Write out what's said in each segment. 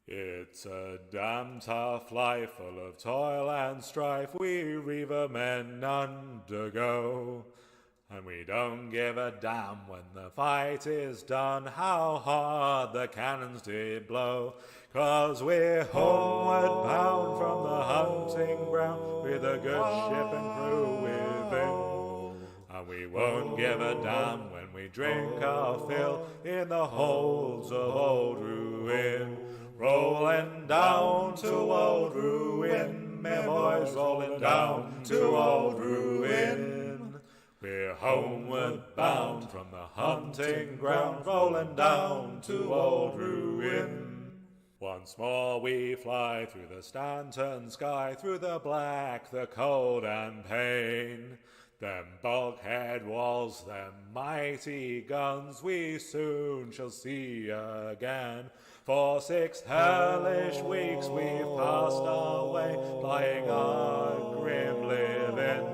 It's a damn tough life full of toil and strife we reaver men undergo. And we don't give a damn when the fight is done how hard the cannons did blow. 'Cause we're homeward bound from the hunting ground with a good ship and crew within. And we won't give a damn when we drink our fill in the holds of old ruin. Rolling down to old ruin, me boys, rolling down to old ruin. We're homeward bound from the hunting ground, rolling down to old ruin. Once more we fly through the Stanton sky, through the black, the cold and pain. Them bulkhead walls, them mighty guns, we soon shall see again. For 6 hellish weeks we've passed our way, plying our grim living.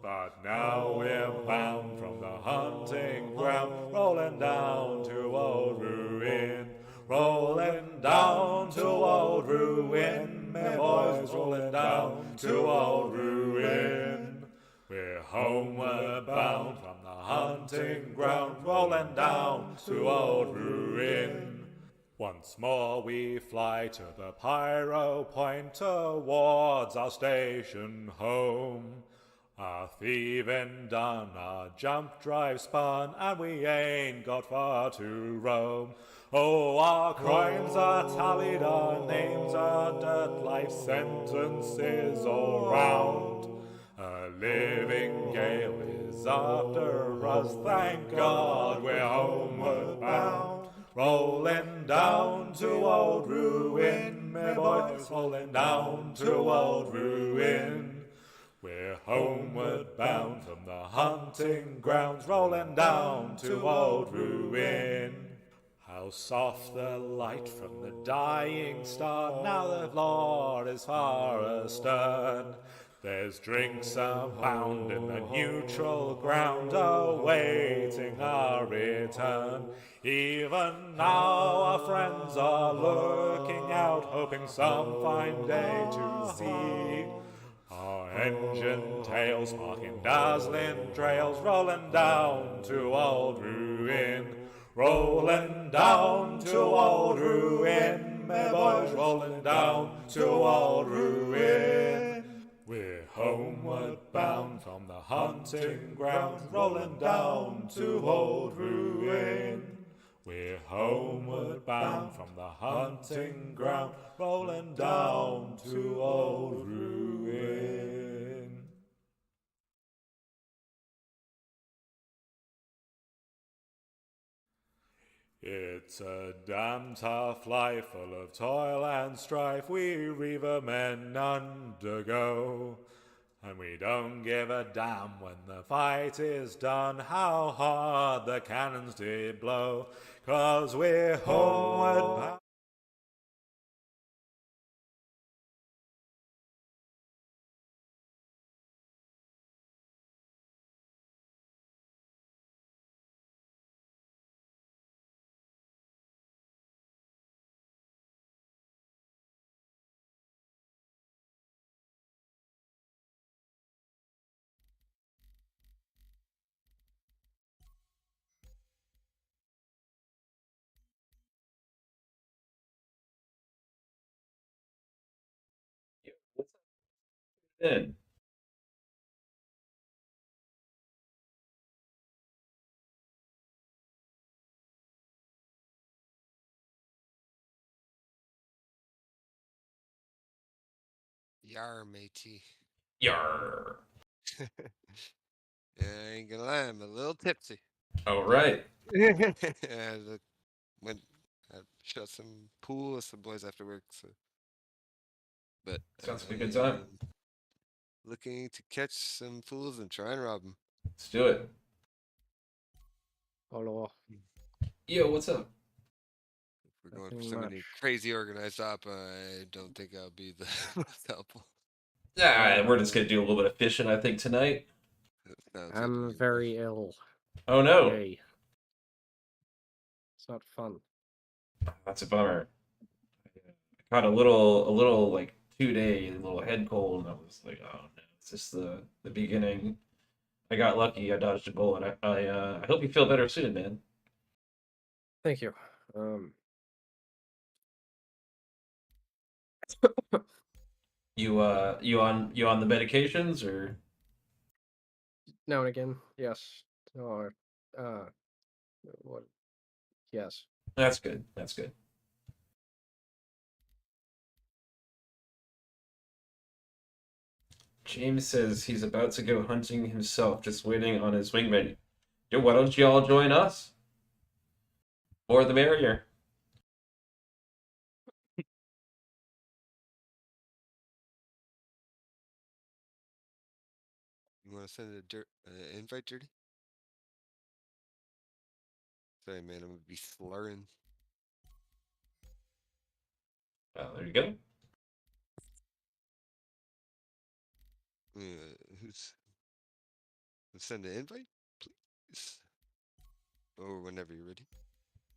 But now we're bound from the hunting ground, rolling down to old ruin. Rolling down to old ruin, me boys, rolling down to old ruin. We're homeward bound from the hunting ground, rolling down to old ruin. Once more we fly to the Pyro Point towards our station home. Our thieving done, our jump drive spun, and we ain't got far to roam. Oh, our crimes are tallied, our names are dirt, life sentences all round. A living gale is after us, thank God we're homeward bound. Rolling down to old ruin, me boys, rolling down to old ruin. We're homeward bound from the hunting grounds, rolling down to old ruin. How soft the light from the dying star, now the Lord is far astern. There's drinks abound in the neutral ground, awaiting our return. Even now our friends are looking out, hoping some fine day to see our engine tails marking dazzling trails, rolling down to old ruin. Rolling down to old ruin, me boys, rolling down to old ruin. We're homeward bound from the hunting ground, rolling down to old ruin. We're homeward bound from the hunting ground, rolling down to old ruin. It's a damn tough life full of toil and strife we reaver men undergo. And we don't give a damn when the fight is done how hard the cannons did blow. 'Cause we're homeward bound. What's then? Yar, matey. Yar. Yeah, I ain't gonna lie, I'm a little tipsy. All right. I went, I shot some pool with some boys after work, so. But Sounds like a good time. I'm looking to catch some fools and try and rob them. Let's do it. Hello. Yo, what's up? If we're going for Nothing somebody much. crazy organized op, I don't think I'll be the most helpful. We're just gonna do a little bit of fishing, I think, tonight. Sounds like I'm you- very ill. Oh no, Yay. It's not fun. that's a bummer. Caught a little like 2 day little head cold, and I was like, oh no, it's just the beginning. I got lucky. I dodged a bullet. I hope you feel better soon, man. Thank you. Um, You on the medications or now and again, yes. Uh, uh, what? Yes. that's good. That's good. James says he's about to go hunting himself, just waiting on his wingman. Yo, why don't you all join us? More the merrier. You want to send a invite, Dirty? Sorry, man, I'm gonna be slurring. There you go. Who's send an invite, please? Or whenever you're ready.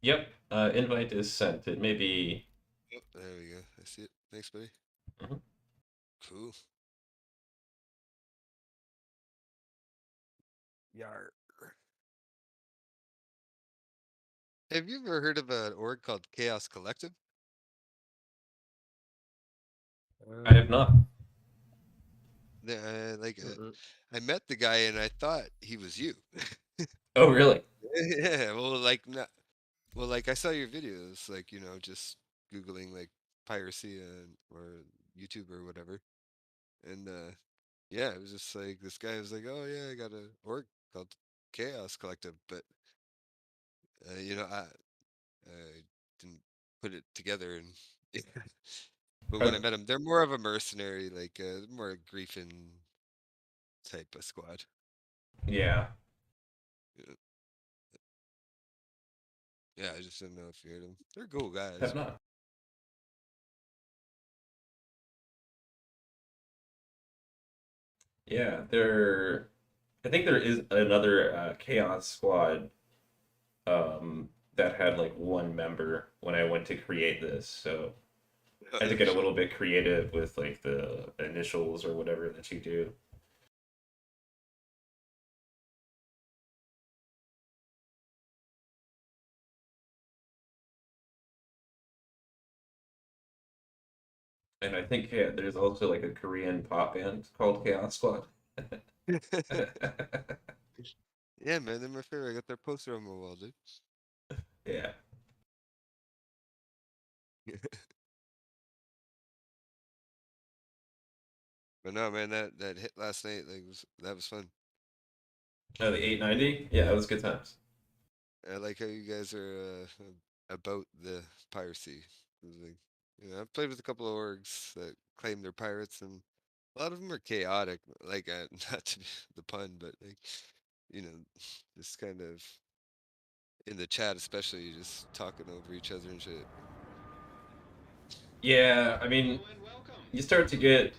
Yep. Invite is sent. It may be. Yep, there we go. I see it. Thanks, buddy. Mhm. Cool. Yar. Have you ever heard of an org called Chaos Collective? I have not. Mm-mm. I met the guy and I thought he was you. Oh, really? Yeah, well, not, well, I saw your videos, just googling like piracy or YouTube or whatever, and yeah, it was just like this guy was like, oh yeah, I got a org called Chaos Collective, but I didn't put it together, and but when Uh, I met him, they're more of a mercenary, more griefing type of squad. yeah. Yeah, yeah, I just didn't know if you heard them. They're cool Have guys. not. Yeah. There. I think there is another Chaos Squad that had like one member when I went to create this, so I had to Oh get a shit. little bit creative with like the initials or whatever that you do. And I think there's also like a Korean pop band called Chaos Squad. Yeah, man, they're my favorite. I got their poster on my wall, dude. Yeah. But no, man, that hit last night, that was fun. Oh, the 890? Yeah, it was good times. I like how you guys are about the piracy. It was like, I've played with a couple of orgs that claim they're pirates, and a lot of them are chaotic. Not to be the pun, but you know, just kind of in the chat, especially, just talking over each other and shit. Yeah, I mean, you start to get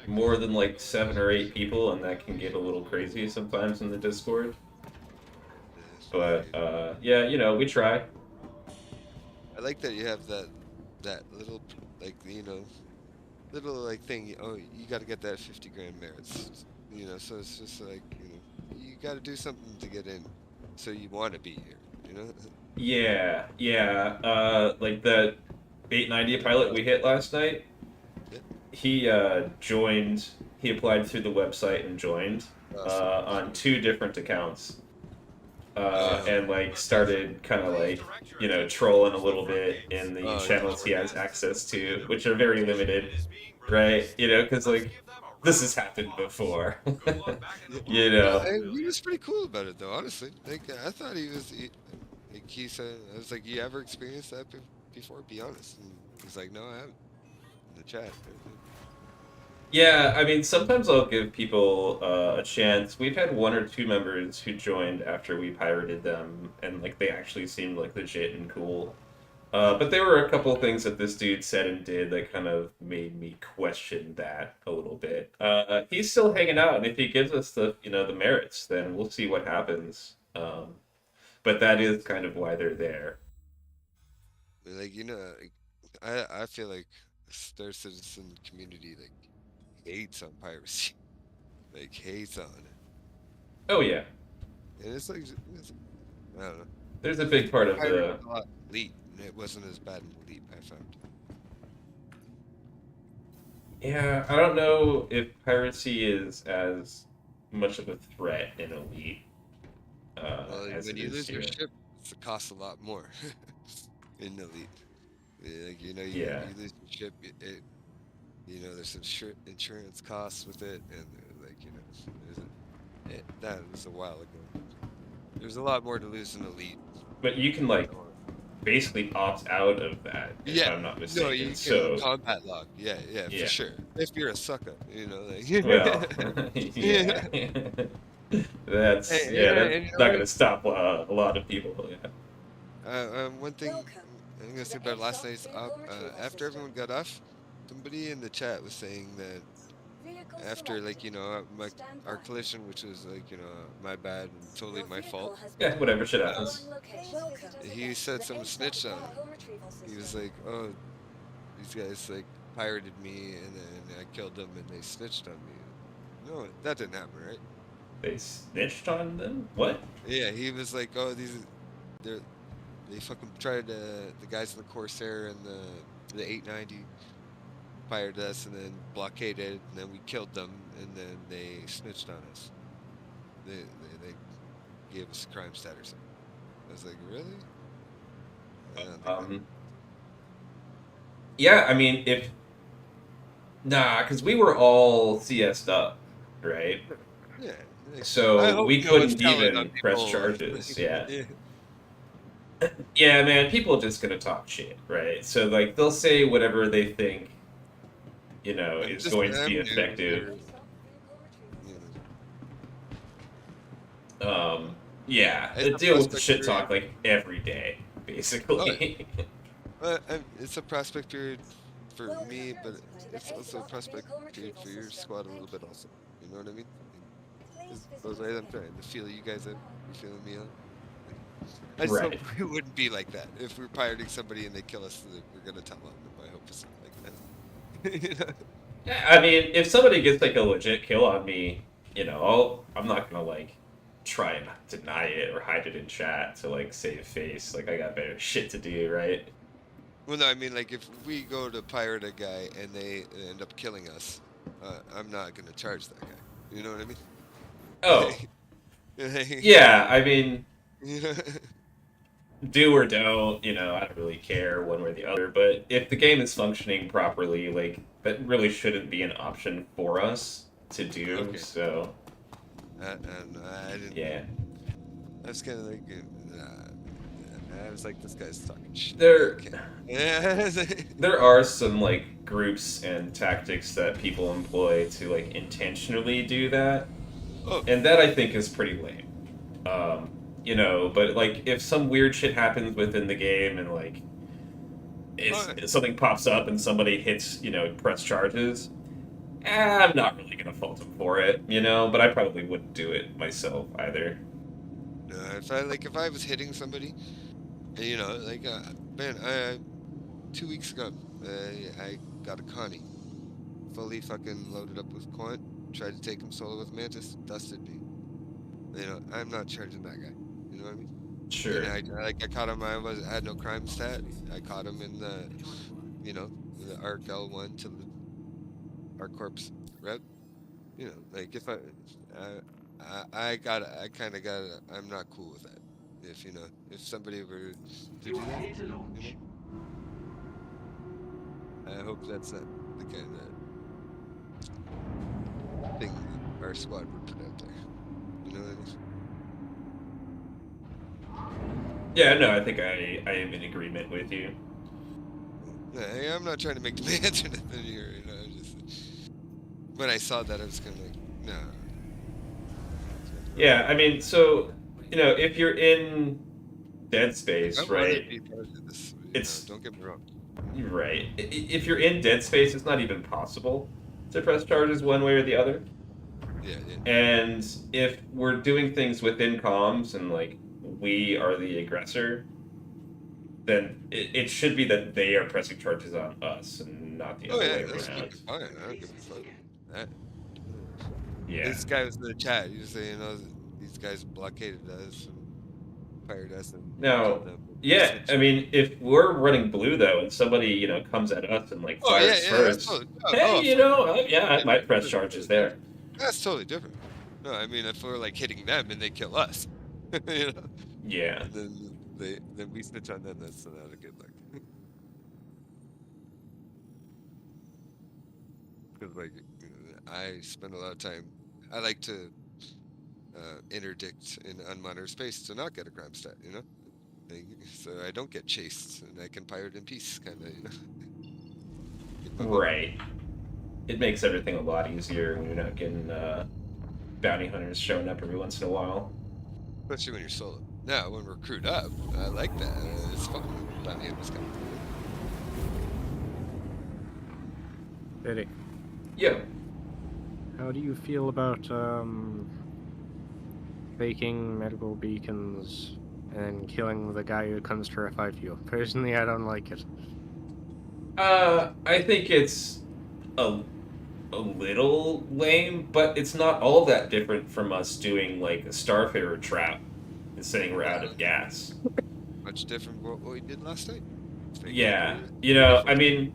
more than like 7 or 8 people, and that can get a little crazy sometimes in the Discord. Yeah, But yeah, we try. I like that you have that little little thing. Oh, you got to get that 50 grand merits. So it's just you got to do something to get in, so you want to be here. You know. Yeah, yeah. Like the 890 pilot we hit last night, Yeah. he joined. He applied through the website and joined Awesome. on 2 different accounts. Oh, And like started kind of like trolling a little bit in the oh, channels he has access to, which are very limited, right? Because like this has happened before. yeah. you No, know. and he was pretty cool about it though. Honestly, I thought like he said, I was like, you ever experienced that before? Be honest. And he's like, no, I haven't. In the chat. Yeah, I mean, sometimes I'll give people a chance. We've had 1 or 2 members who joined after we pirated them, and like they actually seemed like legit and cool. But there were a couple things that this dude said and did that kind of made me question that a little bit. He's still hanging out, and if he gives us the merits, then we'll see what happens. But that is kind of why they're there. Like, I feel like Star Citizen community like hates on piracy, like hates on it, Oh yeah, and I don't know. there's a big part of Pirated the. a lot in Elite, and it wasn't as bad in Elite. I found. Yeah, I don't know if piracy is as much of a threat in Elite Well, as when it you is lose your here. ship, it costs a lot more in Elite. Like Yeah. you lose your ship, there's some insurance costs with it, and that was a while ago. There's a lot more to lose in Elite. But you can like basically opt out of that if Yeah, I'm not no, mistaken. you can So combat log. Yeah, for yeah. sure. If you're a sucker, like. Well, yeah. That's And, that's and you know not what? gonna stop a lot of people. Yeah. One thing I'm gonna say about last night's up, after everyone got off, somebody in the chat was saying that after our collision, which was my bad and totally my fault. Yeah, whatever shit Uh, happens. he said someone snitched on him. He was like, "Oh, these guys like pirated me, and then I killed them, and they snitched on me." No, that didn't happen, right? They snitched on them? What? Yeah, he was like, "Oh, they're they fucking tried the guys in the Corsair and the 890 fired us, and then blockaded, and then we killed them, and then they snitched on us. They gave us a crime stat or something." I was like, really? I don't think that. Yeah, I mean, if because we were all CS'd up, right? Yeah. I So hope we no one's couldn't telling on even press people. charges. Yeah. Yeah. Yeah, man, people are just gonna talk shit, right? So like they'll say whatever they think, is going to I'm be new effective. you Yeah, It's they a deal with the prospect shit period. talk like every day, basically. It's a prospect period for me, but it's also a prospect period for your squad a little bit also. You know what I mean? Those ways I'm trying to feel you guys out. You're feeling me out. I just hope Right. we wouldn't be like that. If we're pirating somebody and they kill us, that we're gonna tell on them. I hope it's not like that. You know? Yeah, I mean, if somebody gets like a legit kill on me, I'm not gonna like try and deny it or hide it in chat to like save face. Like I got better shit to do, right? Well, no, I mean, like, if we go to pirate a guy and they end up killing us, I'm not gonna charge that guy. You know what I mean? Oh, Like, yeah. I mean, you know? do or don't, I don't really care one way or the other. But if the game is functioning properly, like that really shouldn't be an option for us to do. Okay. So, And I didn't. yeah, I was kind of like, I was like, this guy's talking shit. there, Okay. Yeah. there are some like groups and tactics that people employ to like intentionally do that, Oh, and that I think is pretty lame. But like if some weird shit happens within the game and like something pops up and somebody hits, press charges, I'm not really gonna fault them for it, but I probably wouldn't do it myself either. no, if I was hitting somebody, like, man, 2 weeks ago, I got a Connie, fully fucking loaded up with Quant, tried to take him solo with Mantis, dusted me. I'm not charging that guy. You know what I mean? Sure. And I caught him. I had no crime stat. I caught him in the Arc L1 to the Arc Corpse rep. Like if I kind of got I'm not cool with that. If somebody were to do that, I hope that's not the kind of thing that our squad would put out there. You know what I mean? Yeah, no, I think I am in agreement with you. Yeah, I'm not trying to make demands or nothing here. When I saw that, I was kind of like, no. Yeah, I mean, so if you're in Dead Space, I want to right? be part of this. It's Don't get me wrong. right. If you're in Dead Space, it's not even possible to press charges one way or the other. Yeah. And if we're doing things within comms and like we are the aggressor, then it should be that they are pressing charges on us and not the Oh other yeah, way that's around. fucking fine. I don't give a fuck. That, Yeah. this guy was in the chat. He was saying, these guys blockaded us and fired us and Now, killed them. We yeah, I switched. mean, if we're running blue though, and somebody comes at us and like Oh yeah, fires yeah, that's first, totally. hey, Oh, fuck. yeah, I Yeah, might press that's charges totally there. different. That's totally different. No, I mean, if we're like hitting them and they kill us, you know, Yeah. and then we snitch on them, that's not a good look. Because like I spend a lot of time. I like to interdict in unmonitored space to not get a crime stat, so I don't get chased and I can pirate in peace, kind of, keep my bubble. Right. It makes everything a lot easier when you're not getting bounty hunters showing up every once in a while. Especially when you're solo. Now, when we're crewed up, I like that. It's fun when bounty hunters come. Eddie, Yeah. how do you feel about faking medical beacons and killing the guy who comes to revive you? Personally, I don't like it. I think it's a little lame, but it's not all that different from us doing like a starfarer trap and saying we're out of gas. Much different from what we did last night. Yeah, Different. I mean,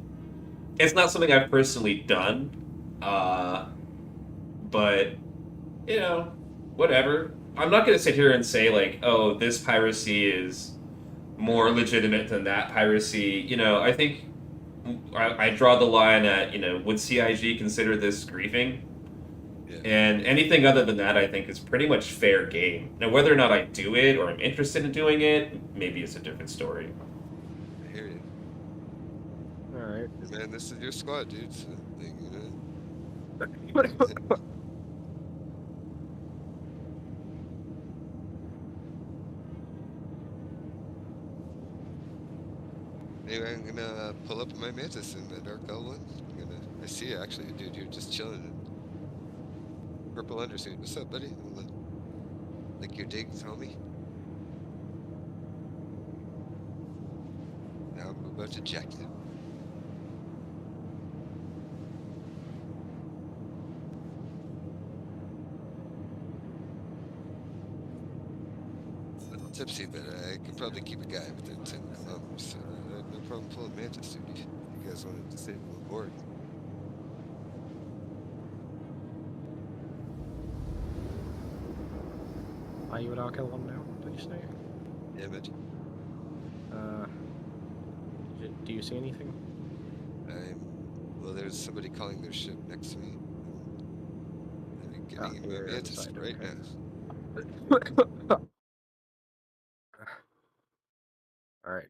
it's not something I've personally done, but whatever. I'm not gonna sit here and say like, oh, this piracy is more legitimate than that piracy. I think I draw the line at would CIG consider this griefing? Yeah. And anything other than that, I think, is pretty much fair game. Now, whether or not I do it or I'm interested in doing it, maybe it's a different story. I hear you. All right. Man, this is your squad, dude. So, Anyway, I'm gonna pull up my mantis in the dark L1. I see you actually, dude. You're just chilling in purple undersuit. What's up, buddy? Like your digs, homie. Now I'm about to jack you. A little tipsy, but I could probably keep a guy within 10 kilometers. So I have no problem pulling mantis, dude. If you guys wanted to save him on board. Are you at Arkel now? Did you say? Yeah, man. Do you see anything? Well, there's somebody calling their ship next to me. I'm getting into You're a on the mantis side, right okay. now. All right.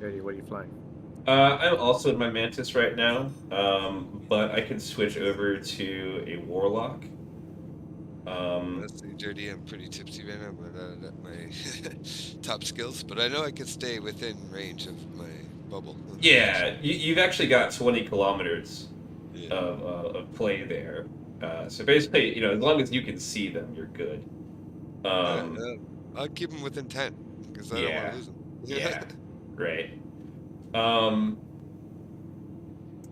Eddie, what are you flying? I'm also in my Mantis right now, but I can switch over to a Warlock. Let's see, Dirty, I'm pretty tipsy right now, but at my top skills. But I know I can stay within range of my bubble. Yeah, you've actually got 20 kilometers Yeah. of play there. So basically, as long as you can see them, you're good. I'll keep them within 10 because I don't want Yeah, to lose them. yeah, right.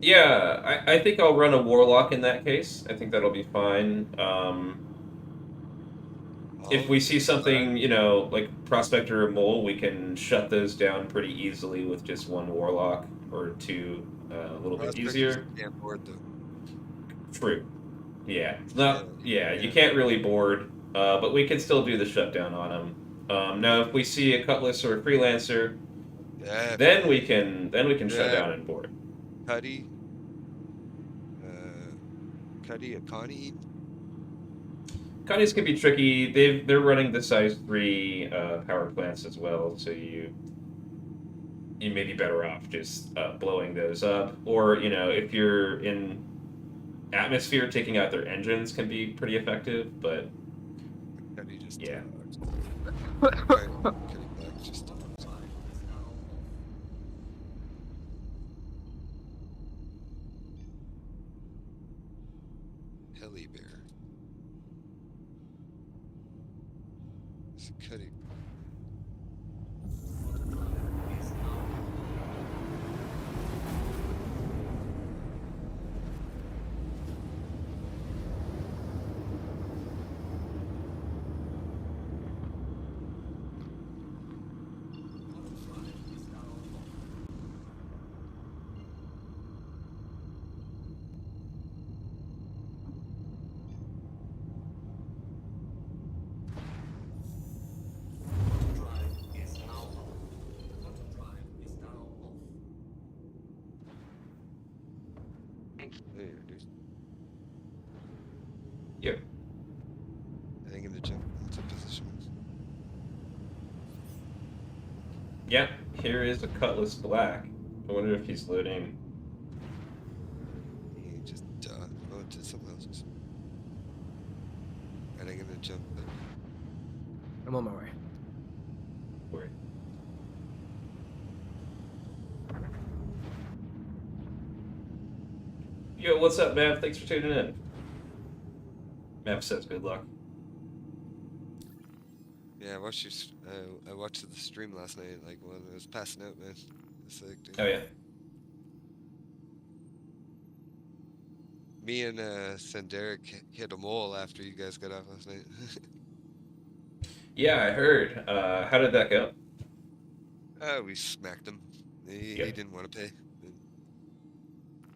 Yeah, I think I'll run a Warlock in that case. I think that'll be fine. If we see something, like Prospector or Mole, we can shut those down pretty easily with just one Warlock or two, a little bit easier. Can't board though. True. Yeah. You can't really board, but we can still do the shutdown on them. Now, if we see a Cutlass or a Freelancer, then we can shut down and board. Cuddy, a Connie. Connies can be tricky. They're running the size 3 power plants as well, so you may be better off just blowing those up. Or if you're in atmosphere, taking out their engines can be pretty effective. But Cuddy just yeah. Heli Bear. It's a Cuddy. Yep. I'm gonna jump into position. Yep. Here is a Cutlass Black. I wonder if he's loading. He just oh, it did something else. And I'm gonna jump there. I'm on my way. Where? Yo, what's up, Mav? Thanks for tuning in. Mav says good luck. Yeah, I watched I watched the stream last night, like when I was passing out, man. It's like, dude. Oh, yeah. Me and Senderic hit a mole after you guys got off last night. Yeah, I heard. How did that go? We smacked him. He Yep. didn't want to pay.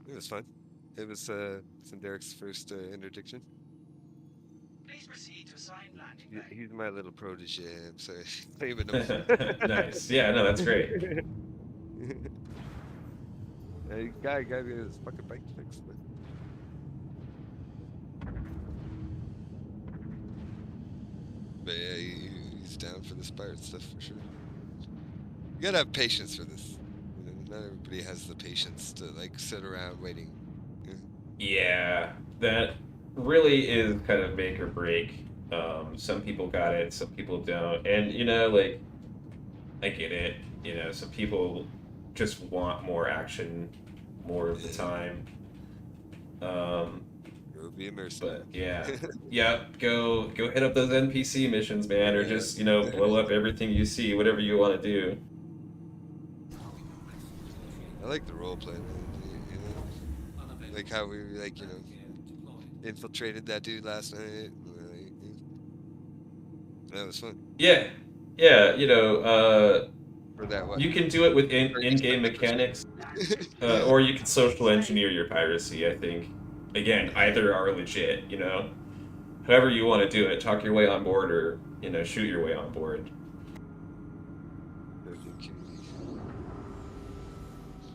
It was fun. It was Senderic's first interdiction. Please proceed to assigned landing bay. He's my little protege. I'm sorry, claiming him. Nice. Yeah, no, that's great. Guy got his fucking bike fixed. Man. But yeah, he's down for this pirate stuff for sure. You gotta have patience for this. You know, not everybody has the patience to like sit around waiting. You know? Yeah, that really is kind of make or break. Some people got it, some people don't. And, you know, like, I get it. You know, some people just want more action more of the time. Go be a mercenary. But yeah, yeah, go hit up those NPC missions, man, or just, you know, blow up everything you see, whatever you want to do. I like the role play, man. You know, like how we like, you know, infiltrated that dude last night. That was fun. Yeah, yeah, you know, For that one. you can do it with in-game mechanics, or you can social engineer your piracy, I think. Again, either are legit, you know? However you want to do it, talk your way on board or, you know, shoot your way on board.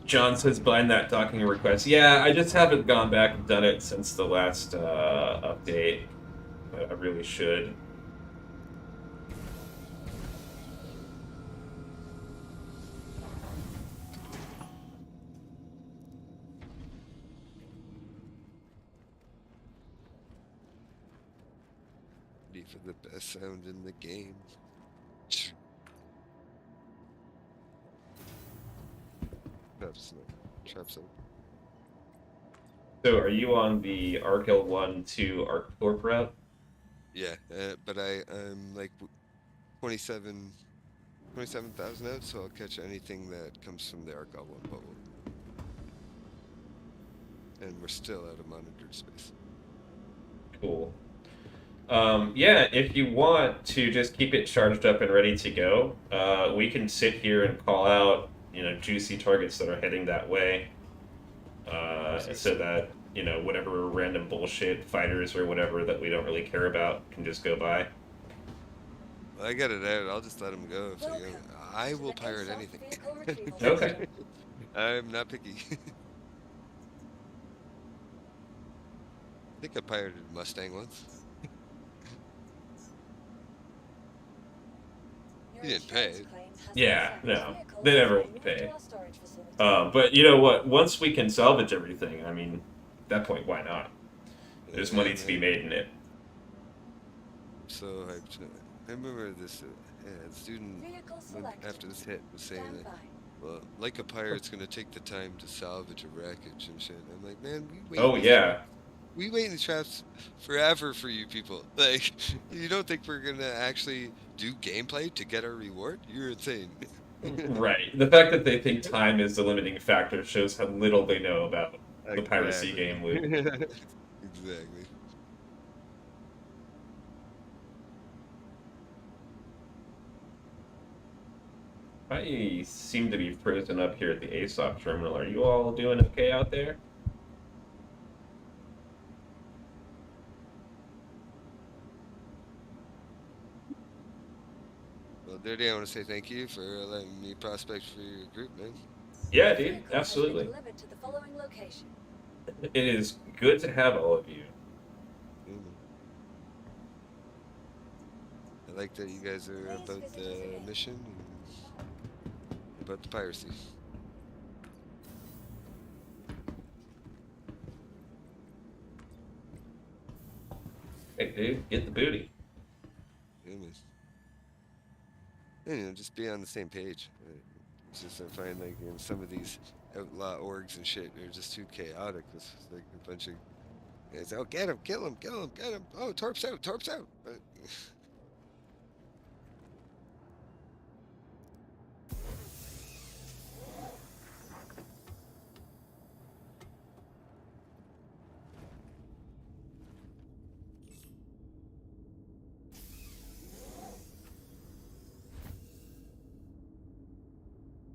John says blind that docking request. Yeah, I just haven't gone back and done it since the last update. But I really should. For the best sound in the game. Traps. So are you on the Arkel 1 to ArcCorp route? Yeah, but I'm like 27,000 out, so I'll catch anything that comes from the Arkel 1 bubble. And we're still out of monitored space. Cool. Yeah, if you want to just keep it charged up and ready to go, we can sit here and call out, you know, juicy targets that are heading that way, so that, you know, whatever random bullshit fighters or whatever that we don't really care about can just go by. Well, I got it out. I'll just let them go if they go. I will pirate anything. Okay. I'm not picky. I think I pirated a Mustang once. He didn't pay. Yeah, no, they never want to pay. But you know what? Once we can salvage everything, I mean, at that point, why not? There's money to be made in it. So hyped. I remember this student after this hit was saying that, well, like a pirate's gonna take the time to salvage a wreckage and shit. I'm like, man, we wait. Oh yeah. We wait in the traps forever for you people. Like, you don't think we're gonna actually do gameplay to get our reward? You're insane. Right. The fact that they think time is the limiting factor shows how little they know about the piracy game loop. Exactly. I seem to be frozen up here at the ASOP terminal. Are you all doing okay out there? Well, Dirty, I want to say thank you for letting me prospect for your group, man. Yeah, dude, absolutely. It is good to have all of you. I like that you guys are about the mission and about the piracy. Hey, dude, get the booty. Yeah, man. And, you know, just be on the same page. It's just I find like in some of these outlaw orgs and shit, they're just too chaotic. It's just like a bunch of guys. Oh, get him, kill him, kill him, get him. Oh, torps out, torps out.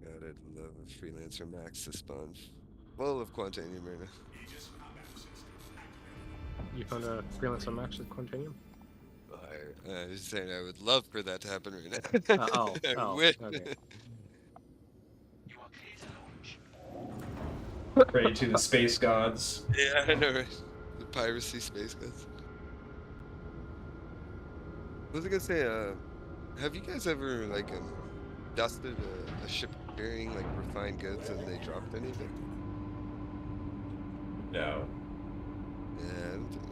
God, I'd love a freelancer max to spawn full of quantanium right now. You found a freelancer max with Quantanium? I was saying I would love for that to happen right now. I wish. Okay. You are clear to launch. Pray to the space gods. Yeah, I know, right? The piracy space guys. What was I gonna say? Have you guys ever like dusted a ship carrying like refined goods and they dropped anything? No, Yeah, I don't think.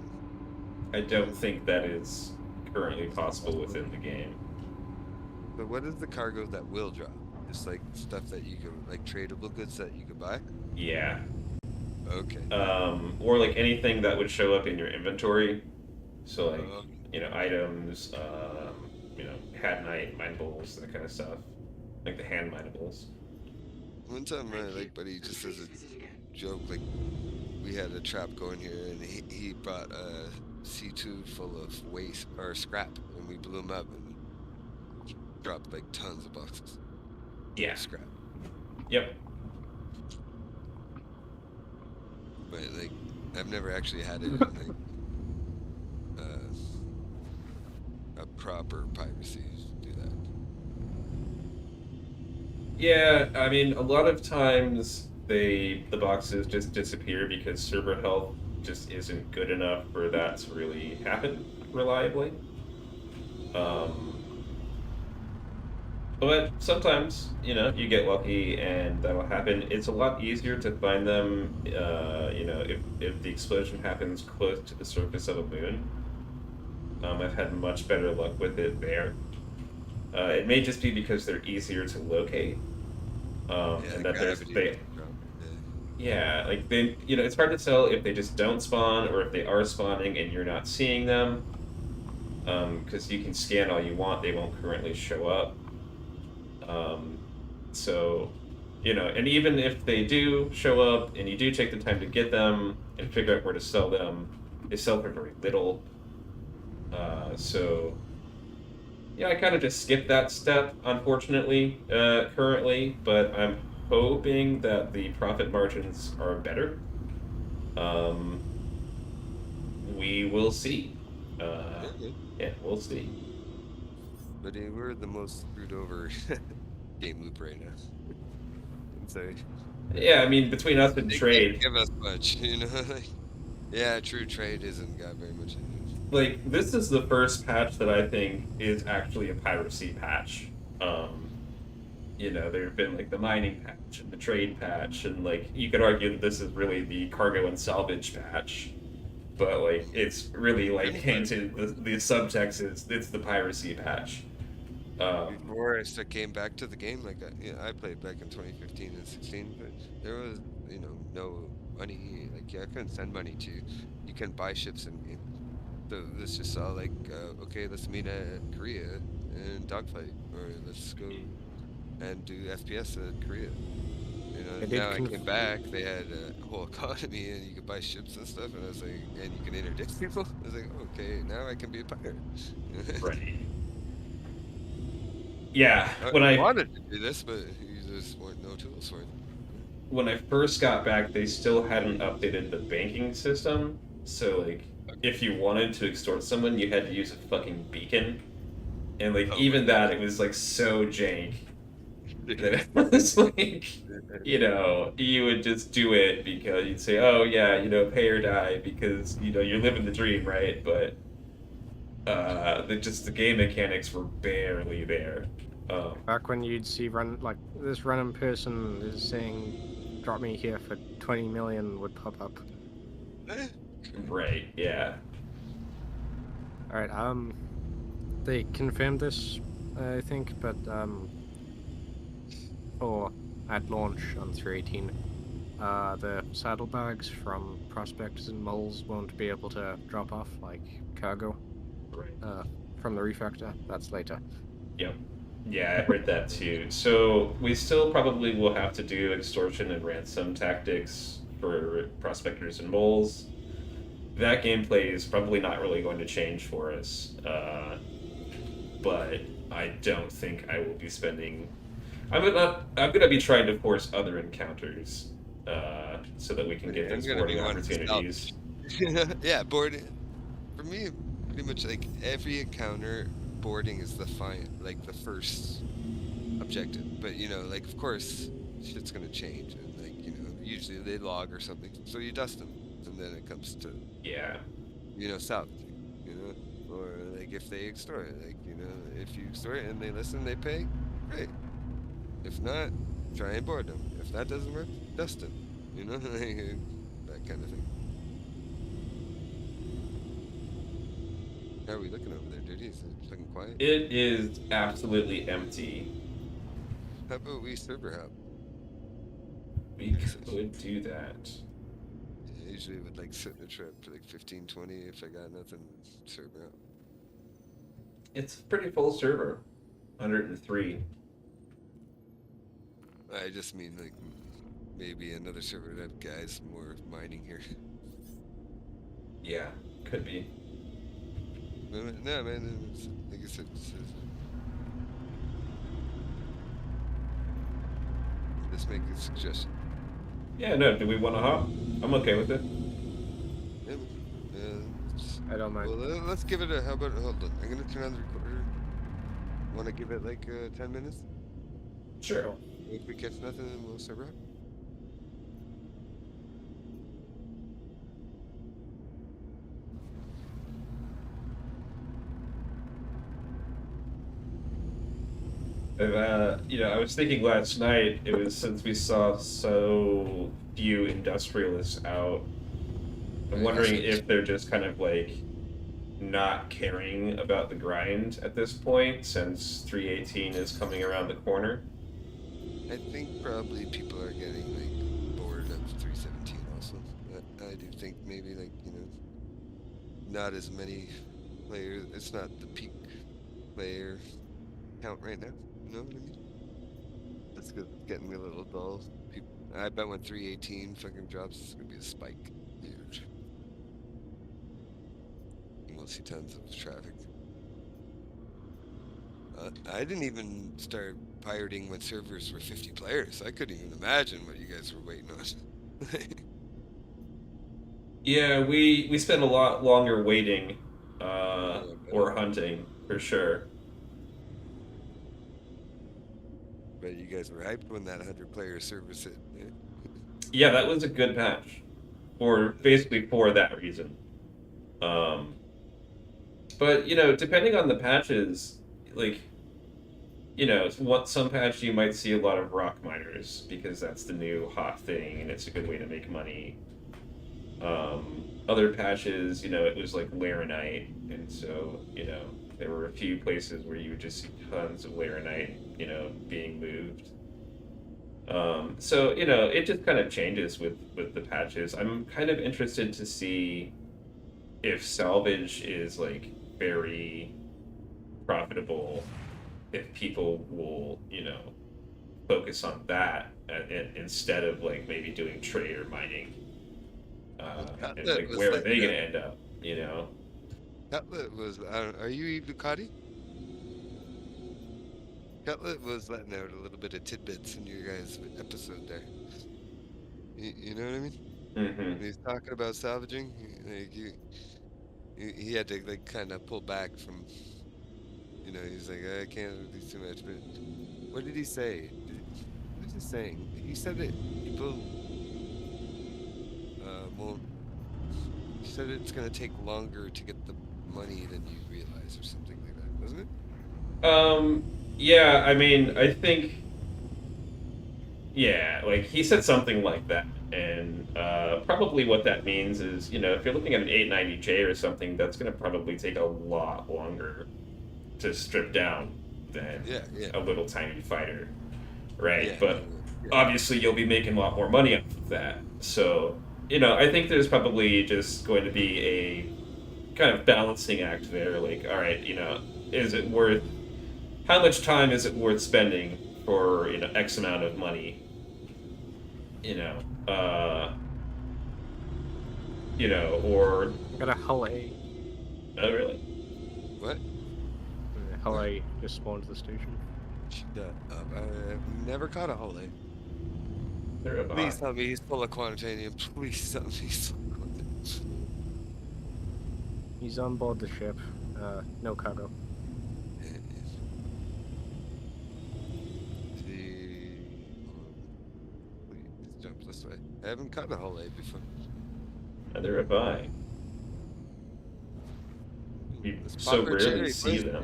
I don't think that is currently possible within the game. But what is the cargo that will drop? Just like stuff that you can, like tradable goods that you could buy? Yeah. Okay. Or like anything that would show up in your inventory. So like, Oh. you know, items, you know, hadnite, minables, that kind of stuff. Like the hand minables. One time my like buddy just as a joke, like we had a trap going here and he brought a C2 full of waste or scrap and we blew him up and dropped like tons of boxes. Yeah. Scrap. Yep. But like I've never actually had it in like a proper piracy do that. Yeah, I mean, a lot of times the boxes just disappear because server health just isn't good enough for that to really happen reliably. But sometimes, you know, you get lucky and that'll happen. It's a lot easier to find them, you know, if the explosion happens close to the surface of a moon. I've had much better luck with it there. It may just be because they're easier to locate. And that there's yeah, like they, you know, it's hard to tell if they just don't spawn or if they are spawning and you're not seeing them. Because you can scan all you want, they won't currently show up. So, you know, and even if they do show up and you do take the time to get them and figure out where to sell them, they sell for very little. So, yeah, I kind of just skipped that step, unfortunately, currently, but I'm hoping that the profit margins are better. We will see. Yeah, we'll see. But we're the most screwed over game loop right now. So Yeah, I mean, between us and they trade, can't give us much, you know. Yeah, true. Trade isn't got very much. like, this is the first patch that I think is actually a piracy patch. You know, there have been like the mining patch and the trade patch, and like you could argue that this is really the cargo and salvage patch, but like it's really like hinted the subtext is it's the piracy patch. Before I came back to the game, like I played back in 2015 and 16, but there was no money. Like I couldn't send money to. You can buy ships in game. So this just all like okay, let's meet at Korea and dogfight, or let's go and do FPS at Korea. You know, now I came back, they had a whole economy and you could buy ships and stuff, and I was like, and you can interdict people. I was like, okay, now I can be a pirate. Right. Yeah, when I wanted to do this, but you just weren't no tools for it. When I first got back, they still hadn't updated the banking system, so like if you wanted to extort someone, you had to use a fucking beacon, and like even that, it was like so jank that it was like, you know, you would just do it because you'd say, oh yeah, you know, pay or die because, you know, you're living the dream, right? But The game mechanics were barely there. Back when you'd see this random person is saying, "Drop me here for 20 million," would pop up. Right, yeah. All right. They confirmed this, I think, but or at launch on 318, the saddlebags from prospectors and moles won't be able to drop off like cargo. Right. From the refactor. That's later. Yep. Yeah, I heard that too. So we still probably will have to do extortion and ransom tactics for prospectors and moles. That gameplay is probably not really going to change for us, but I don't think I will be spending. I'm gonna be trying to force other encounters, so that we can get those boarding opportunities. Yeah, boarding. For me, pretty much like every encounter, boarding is the first objective. But like of course, shit's gonna change, and usually they log or something, so you dust them, and then it comes to salvaging, or like if they extort, if you extort and they listen, they pay, great. If not, try and board them. If that doesn't work, dust them. That kind of thing. How are we looking over there, dude? Is it looking quiet? It is absolutely empty. How about we server hop? We could do that. Yeah, usually would sit in a trip for 15, 20 if I got nothing, server hop. It's a pretty full server. 103. I just mean maybe another server that have guys more mining here. Yeah, could be. No, man, like I said, just make a suggestion. Yeah, no, do we want to hop? I'm okay with it. Yeah, I don't mind. Well, let's give it how about, hold on, I'm going to turn on the recorder. Want to give it 10 minutes? Sure. If we catch nothing, then we'll server hop. I was thinking last night, it was since we saw so few industrialists out, I'm wondering if they're just kind of not caring about the grind at this point, since 318 is coming around the corner. I think probably people are getting bored of 317 also. I do think maybe not as many players. It's not the peak player count right now. You know what I mean? That's good. Getting a little dull. I bet when 318 fucking drops, it's gonna be a spike. Huge. And we'll see tons of traffic. I didn't even start pirating when servers were 50 players. I couldn't even imagine what you guys were waiting on. Yeah, we spent a lot longer waiting, or hunting, for sure. But you guys were hyped when that 100-player server hit. Yeah, that was a good patch, basically for that reason. But depending on the patches, some patch you might see a lot of rock miners because that's the new hot thing and it's a good way to make money. Other patches, it was laranite, and so there were a few places where you would just see tons of laranite, being moved. So it just kind of changes with the patches. I'm kind of interested to see if salvage is very profitable, if people will focus on that instead of maybe doing trade or mining. And where are they gonna end up? Cutlet was. Are you Ducati? Cutlet was letting out a little bit of tidbits in your guys' episode there. You know what I mean? Mm-hmm. He's talking about salvaging. He had to kind of pull back from. He's I can't do too much. But what did he say? What was he saying? He said that people won't. He said it's gonna take longer to get the money than you realize, or something like that, doesn't it? Yeah, I mean, I think, yeah, like he said something like that. And probably what that means is, if you're looking at an 890J or something, that's going to probably take a lot longer to strip down than Yeah, yeah, a little tiny fighter, right? yeah. No, But no, yeah. obviously, you'll be making a lot more money off of that. So, I think there's probably just going to be a kind of balancing act there. Like, all right, is it worth how much time is it worth spending for X amount of money? You know, uh, or Got a Hull A. oh really? What? Hull Where? A just spawned to the station. Shut up. I've never caught a Hole. They're a Please bot. tell me he's full of quantitanium. Please tell me he's full of quantitanium. He's on board the ship. No cargo. Please jump this way. I haven't caught a Hole before. They're a buy. You Let's so pop our rarely cherry, see please. them.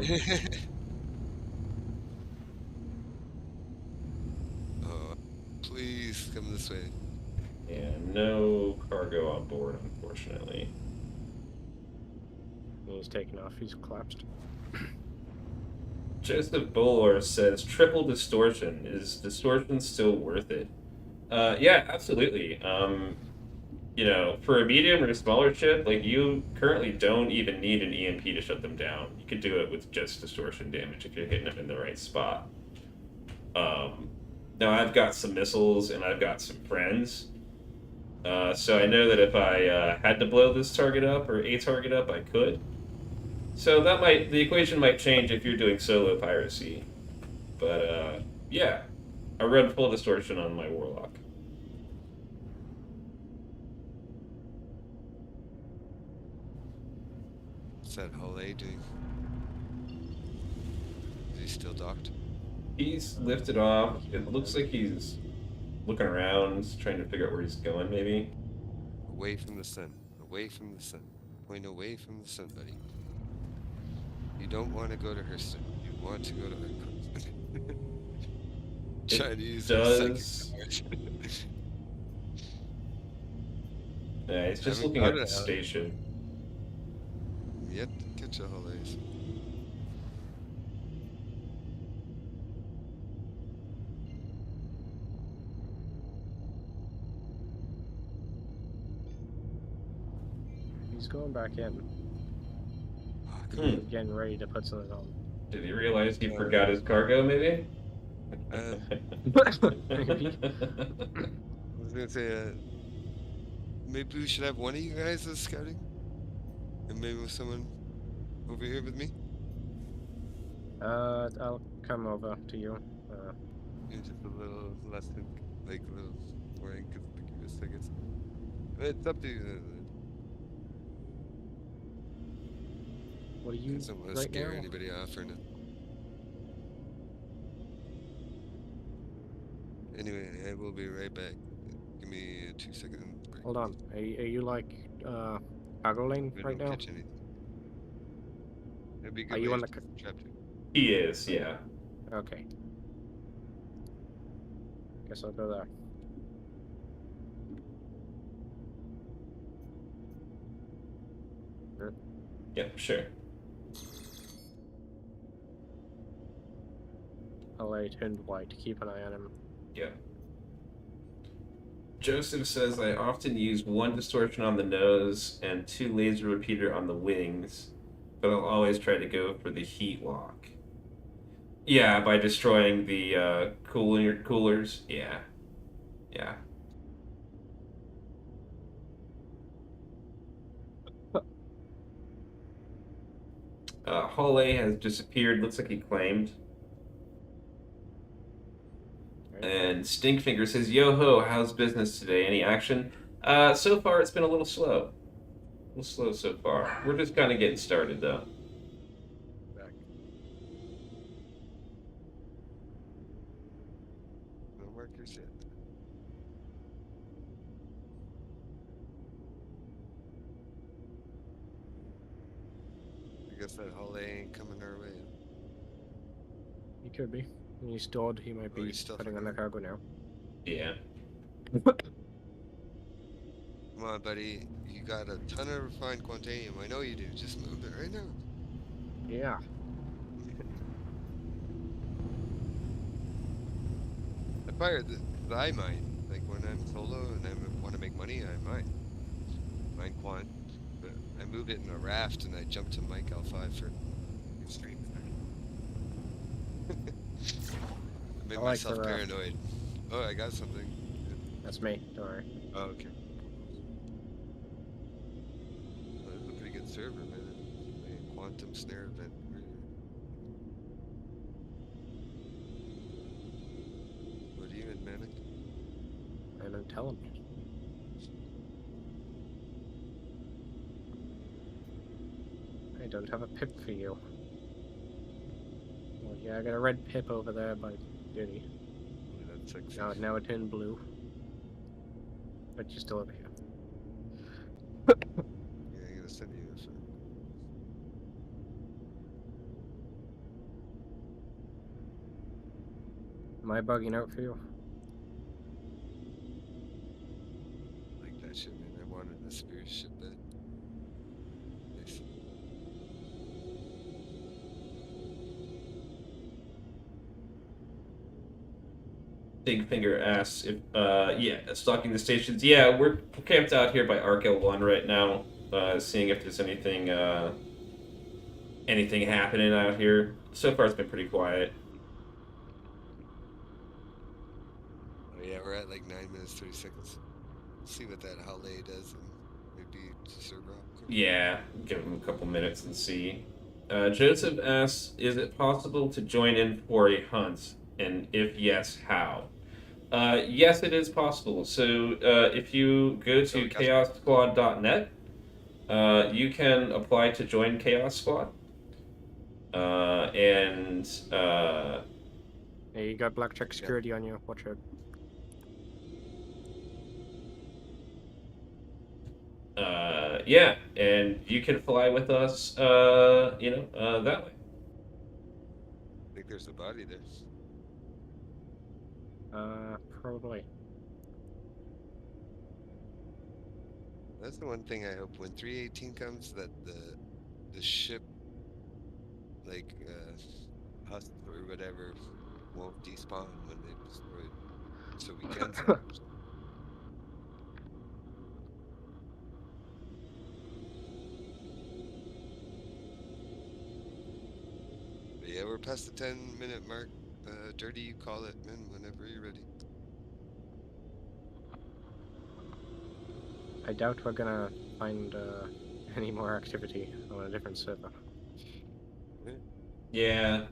Oh, please come this way. Yeah, no cargo on board, unfortunately. He's taken off. He's collapsed. Joseph Bullor says triple distortion. Is distortion still worth it? Yeah, absolutely. For a medium or a smaller ship, like you currently don't even need an EMP to shut them down. You could do it with just distortion damage if you're hitting them in the right spot. Now I've got some missiles and I've got some friends. So I know that if I had to blow this target up or a target up, I could. So the equation might change if you're doing solo piracy. But yeah, I run full distortion on my warlock. What's that Hole doing? Is he still docked? He's lifted off. It looks like he's looking around, trying to figure out where he's going, maybe. Away from the sun. Away from the sun. Point away from the sun, buddy. You don't want to go to Hurston. You want to go to Harcourt. Trying to use their psychic Does. powers. Yeah, he's just Haven't looking got at the it, station. Yet to catch a Hole. He's going back in. Oh, Hmm. Getting ready to put something on. Did he realize he forgot his cargo, maybe? Maybe. I was gonna say, maybe we should have one of you guys as scouting, and maybe with someone over here with me. I'll come over to you. Just a little less than, like, a little more inconspicuous, I guess. But it's up to you. What are you I don't want to right scare now? anybody off or nothing. Anyway, I will be right back. Give me a 2-second break. Hold on. Are you like cargo lane We right don't now? catch anything. That'd be a good Are you way on the? to trap you. He is, yeah. Okay. Guess I'll go there. Yep, sure. LA turned white. Keep an eye on him. Yeah. Joseph says I often use one distortion on the nose and 2 laser repeater on the wings, but I'll always try to go for the heat lock. Yeah, by destroying the coolers. Yeah. Yeah. Hall A has disappeared. Looks like he claimed. Right. And Stinkfinger says, Yo-ho, how's business today? Any action? So far, it's been a little slow. A little slow so far. We're just kind of getting started, though. Back. No markers yet. guess that holiday ain't coming our way. He could be. He's stored. He might Oh, be he's still putting on the fucking cargo now. Yeah. Come on, buddy. You got a ton of refined quantanium. I know you do. Just move it right now. Yeah. I fire the I mine. Like when I'm solo and I want to make money, I mine quant. But I move it in a raft and I jump to Mike L5 for extreme. I I make like myself the paranoid. Oh, I got something. That's me. Don't worry. Oh, okay. Oh, this is a pretty good server, man. A quantum snare event. What are you in, Manic? I don't tell him. I don't have a pip for you. Well, yeah, I got a red pip over there by Duty. Oh, that's sexy. Now it's in blue. But you're still over here. Yeah, I'm gonna send you a friend. Am I bugging out for you? Like that shit, man. I wanted a spirit ship bed. Nice. Big Finger asks if, yeah, stalking the stations. Yeah, we're camped out here by Arc L1 right now, seeing if there's anything, anything happening out here. So far, it's been pretty quiet. Oh yeah, we're at like 9 minutes 30 seconds. See what that Hale does and maybe server up. Yeah, give him a couple minutes and see. Joseph asks, is it possible to join in for a hunt? And if yes, how? Yes, it is possible. So if you go to chaossquad.net, you can apply to join Chaos Squad. And Hey, you got blackjack security on you. Watch out. yeah, and you can fly with us, that way. I think there's a body there. Probably. That's the one thing I hope when 318 comes that the ship like Husk or whatever won't despawn when they destroy it, so we can send them. But yeah, we're past the 10-minute mark. Dirty, you call it, man, whenever you're ready. I doubt we're gonna find any more activity on a different server. Yeah.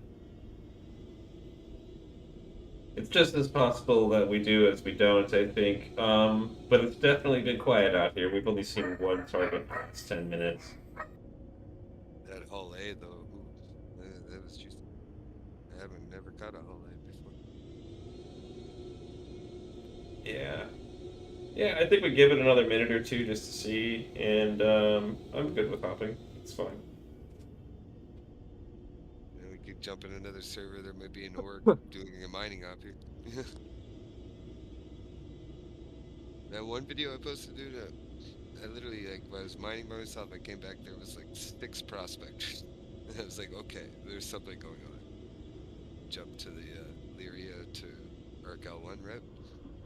It's just as possible that we do as we don't, I think. But it's definitely been quiet out here. We've only seen one target in the last 10 minutes. That Hale though, that was juicy. I haven't never caught a Hale before. Yeah. Yeah, I think we give it another minute or two just to see, and I'm good with hopping. It's fine. And we could jump in another server. There might be an org doing a mining op here. That one video I posted, dude, I literally, like, when I was mining by myself, I came back, there was like 6 prospectors. And I was like, okay, there's something going on. Jumped to the Lyria to Arc L1 rep,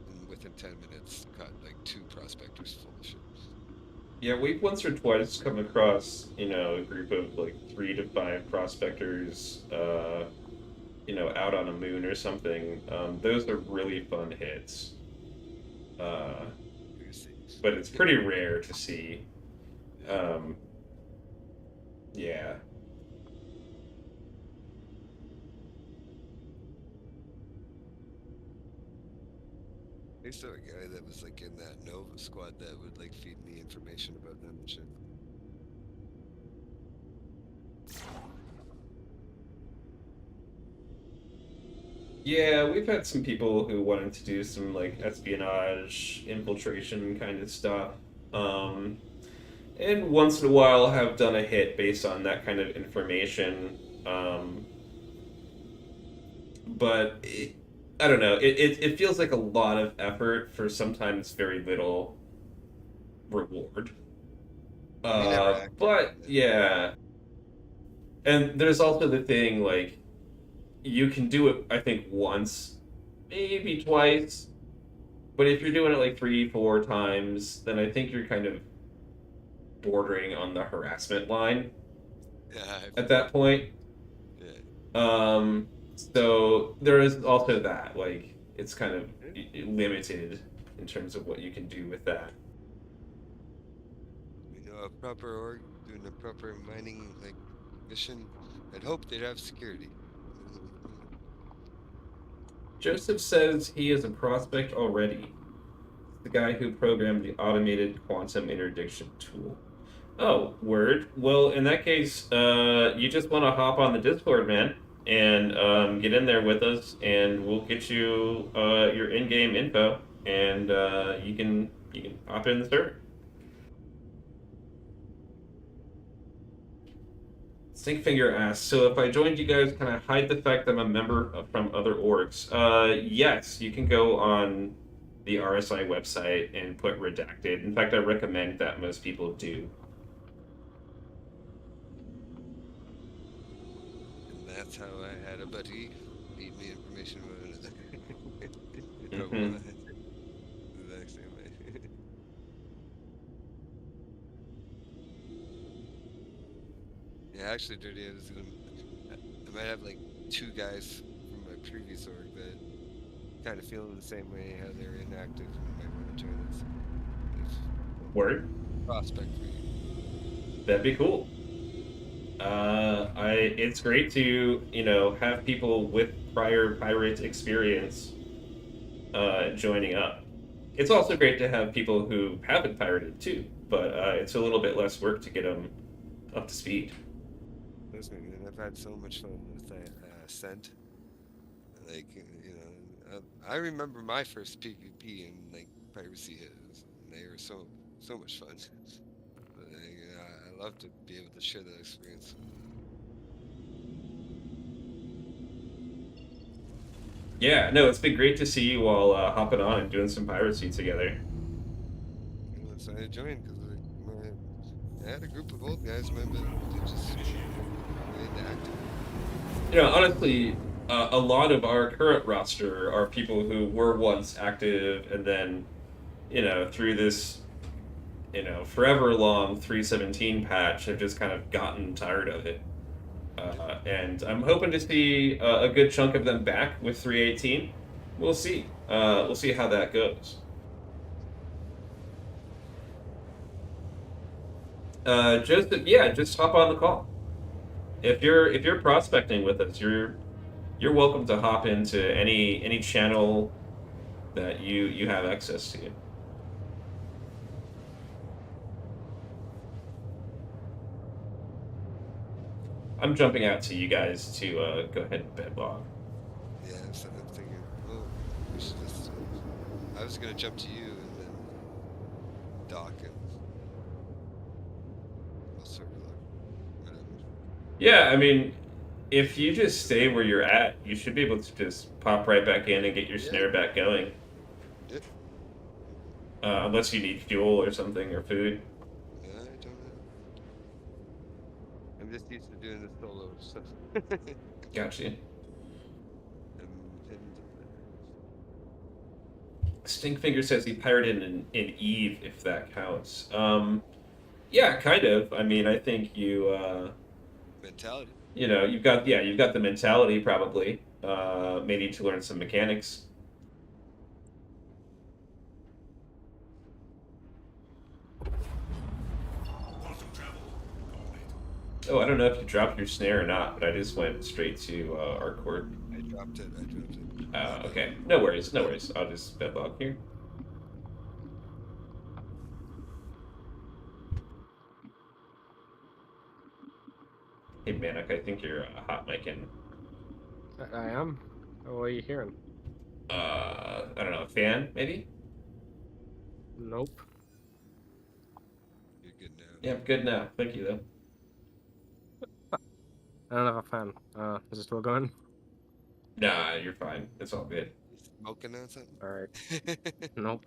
and within 10 minutes, caught like 2 prospectors full of shit. Yeah, we've once or twice come across, a group of like 3 to 5 prospectors, out on a moon or something. Those are really fun hits. But it's pretty rare to see. Yeah. I used to have a guy that was like in that Nova squad that would like feed me information about them and shit. Yeah, we've had some people who wanted to do some like espionage, infiltration kind of stuff. and once in a while have done a hit based on that kind of information. But I don't know. It feels like a lot of effort for sometimes very little reward. We never acted on But that. yeah, and there's also the thing like you can do it. I think once, maybe twice. But if you're doing it like 3, 4 times, then I think you're kind of bordering on the harassment line Yeah, at that point. yeah. So there is also that, like, it's kind of Yeah. limited in terms of what you can do with that. We know a proper org doing a proper mining like mission. I'd hope they'd have security. Joseph says he is a prospect already. The guy who programmed the automated quantum interdiction tool. Oh, word. Well, in that case, you just want to hop on the Discord, man, and get in there with us, and we'll get you your in-game info, and you can hop in the server. Stinkfinger asks, so if I joined you guys, can I hide the fact that I'm a member from other orgs? Yes, you can go on the RSI website and put redacted. In fact, I recommend that most people do. And that's how I had a buddy feed me information about another. Mm-hmm. The exact same way. Yeah, actually, Dirty, I might have like 2 guys from my previous org that kind of feel the same way, how they're inactive and might want to join us. Word. Prospect for you. That'd be cool. It's great to have people with prior pirate experience joining up. It's also great to have people who haven't pirated too, but it's a little bit less work to get them up to speed. Listen, and I've had so much fun with that scent. Like, I remember my first PvP in like Piracy hits, and they were so much fun. But, I love to be able to share that experience. Yeah, no, it's been great to see you all hopping on and doing some piracy together. Once I joined, because I had a group of old guys, man, but they just weren't really active. Honestly, a lot of our current roster are people who were once active and then, through this, forever long 317 patch have just kind of gotten tired of it. And I'm hoping to see a good chunk of them back with 318. We'll see. We'll see how that goes. Joseph, yeah, just hop on the call. If you're prospecting with us, you're welcome to hop into any channel that you have access to. I'm jumping out to you guys to go ahead and bedlog. Yeah, so I'm thinking, well, we should just. I was gonna jump to you and then dock and we'll sort of like whatever. Yeah, I mean, if you just stay where you're at, you should be able to just pop right back in and get your snare back going. Yeah. Unless you need fuel or something or food. I don't know. I'm just used to doing this solo stuff. Gotcha. I'm heading to Stinkfinger says he pirated in Eve, if that counts. Yeah, kind of. I mean, I think you mentality. you've got the mentality probably. Maybe to learn some mechanics. Oh, I don't know if you dropped your snare or not, but I just went straight to our court. I dropped it. Okay, no worries. I'll just bedlog here. Hey, Manic, I think you're hot micing. I am. What are you hearing? I don't know, a fan maybe? Nope. You're good now. Yeah, I'm good now. Thank you, though. I don't have a fan. Is it still going? Nah, you're fine. It's all good. You smoking on something? Alright. Nope.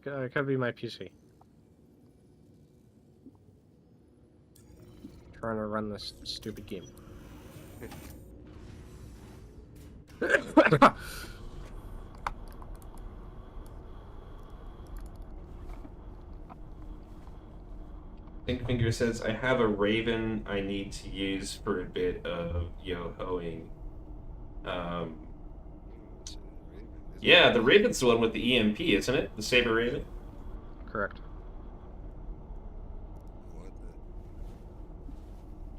It could be my PC. Trying to run this stupid game. Pinkfinger says, I have a Raven I need to use for a bit of yo-hoing. So the Raven, isn't Yeah, it the Raven's the one with the EMP, isn't it? The Saber Raven? Correct. I want that.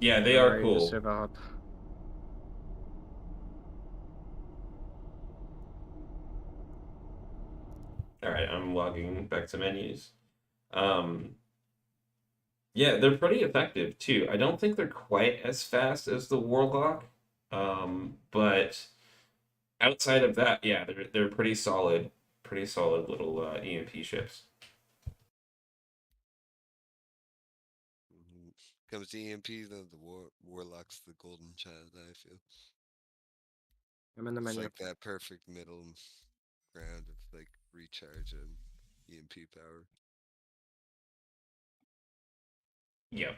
Yeah, they are Ready to cool. save up. Alright, I'm logging back to menus. Yeah, they're pretty effective too. I don't think they're quite as fast as the Warlock, but outside of that, yeah, they're pretty solid little EMP ships. Comes to EMP, the Warlock's the golden child, I feel. I'm in the It's menu. like that perfect middle ground of like recharge and EMP power. Yeah.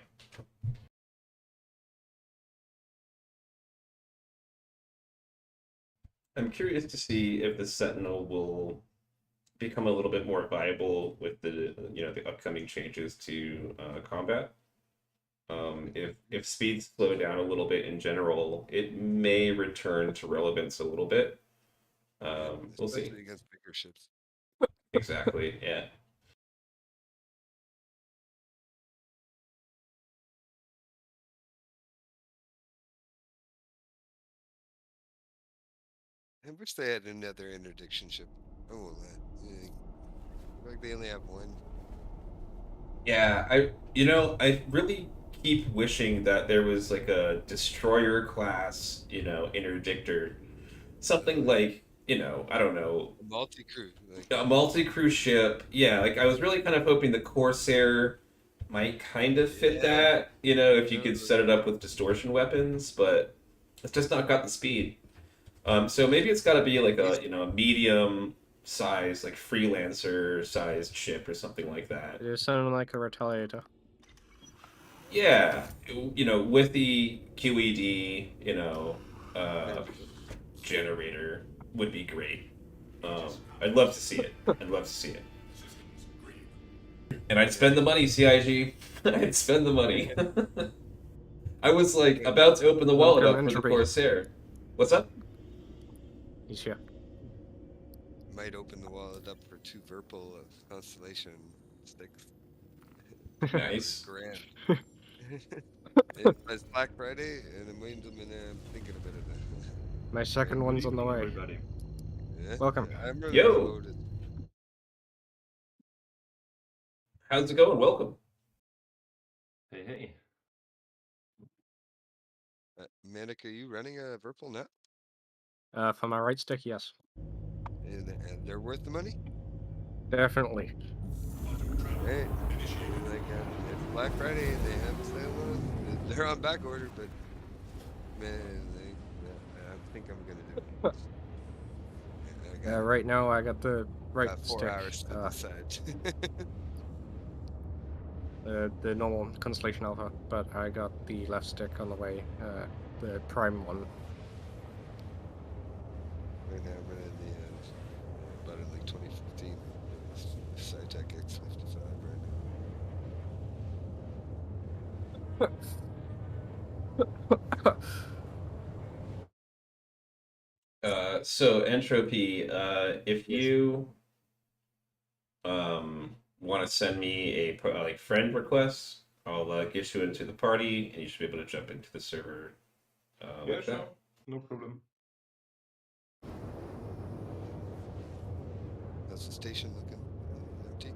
I'm curious to see if the Sentinel will become a little bit more viable with the upcoming changes to combat. If speeds slow down a little bit in general, it may return to relevance a little bit. We'll see. Especially against bigger ships. Exactly. Yeah. I wish they had another interdiction ship. I won't lie. I feel like they only have one. Yeah, I really keep wishing that there was like a destroyer class, interdictor. Something like, I don't know, Multi-crew. Like, a multi-crew ship. Yeah, like I was really kind of hoping the Corsair might kind of fit yeah. that, if you could set it up with distortion weapons, but it's just not got the speed. So maybe it's got to be like a, a medium size, like freelancer sized ship or something like that. It is sounding like a retaliator. Yeah, with the QED, generator would be great. I'd love to see it. I'd love to see it. And I'd spend the money, CIG. I'd spend the money. I was like about to open the wallet Welcome, up for the Entropy. Corsair. What's up? He's here. might open the wallet up for 2 Virpil Constellation sticks. Nice. Grand. It's Black Friday, and I'm waiting till I'm thinking about it. My second one's on the way. Everybody. Yeah? Welcome. I'm really Yo. loaded. How's it going? Welcome. Hey, hey. Manic, are you running a Virpil net? For my right stick, yes. And they're worth the money? Definitely. Right. Like, it's Black Friday and they have a sale on. They're on back order, but man, I think I'm gonna do it. I got, Right now, I got the right got 4 stick. hours to decide. The normal Constellation Alpha, but I got the left stick on the way. The Prime one. Right now I'm running the bought in like 2015 SciTech X55 right now. So Entropy, if you want to send me a like friend request, I'll get you into the party, and you should be able to jump into the server. Yeah, Like sure. that. No problem. How's the station looking? Empty?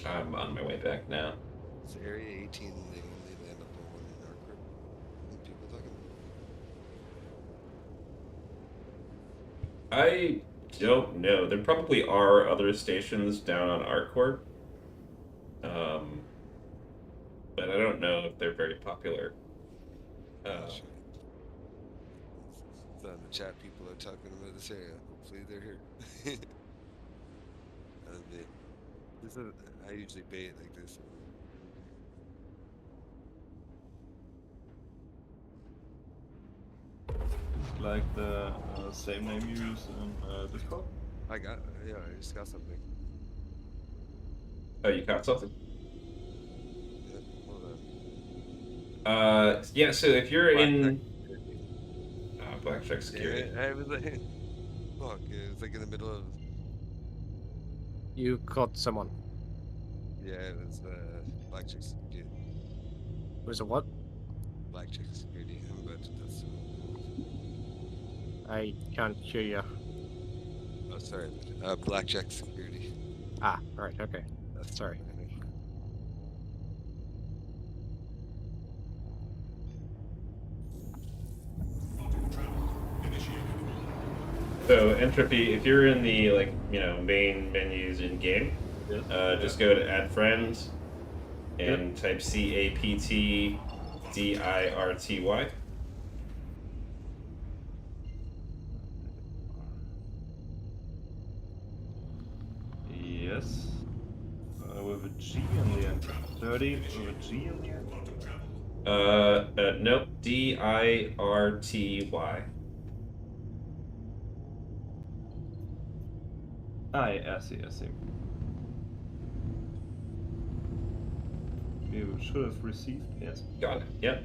I'm on my way back now. It's Area 18 and they only land up on one in our group. People talking. I don't know. There probably are other stations down on ArcCorp. But I don't know if they're very popular. Sure. So in the chat, people are talking about this area. Hopefully they're here. This is, I usually bait like this. Like the same name you use in Discord? Yeah, I just got something. Oh, you caught something? Yeah, hold on. Yeah. So if you're in Blackjack. Blackjack Damn Security, it, I was like, fuck, it was like in the middle of, You caught someone. yeah, it was Blackjack Security. Was it what? Blackjack Security. I'm about to test someone. I can't hear you. Oh, sorry. Blackjack Security. Ah, right, okay. That's Sorry. so Entropy, if you're in the main menus in game, just go to Add Friend and type CAPTDIRTY. Yes. With a G in the end. 30 with a G in the end. Nope. DIRTY. I see, I see. You should have received, yes. Got it. Yep.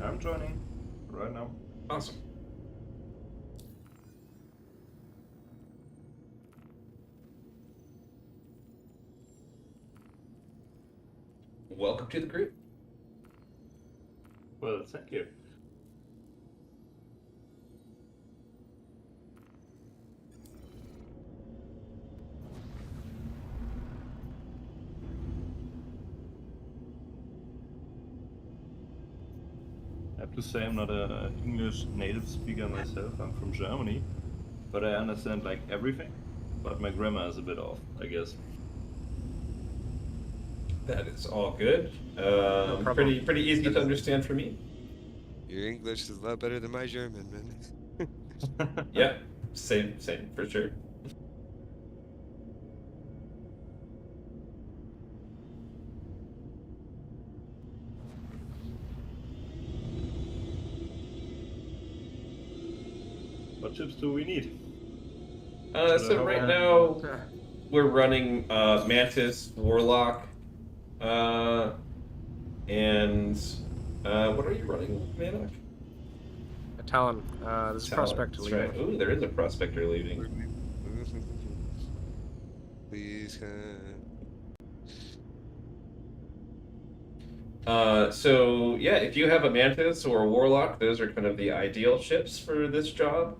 I'm joining right now. Awesome. Welcome to the group. Well, thank you. I have to say I'm not an English native speaker myself. I'm from Germany, but I understand like everything. But my grammar is a bit off, I guess. That is all good. problem. Pretty easy to understand for me. Your English is a lot better than my German, man. Yeah, same for sure. What chips do we need? So right now we're running Mantis, Warlock, and what are you running, Manok? A Talon. There's a prospector That's leaving. right. Ooh, there is a prospector leaving. Please, So yeah, if you have a Mantis or a Warlock, those are kind of the ideal ships for this job.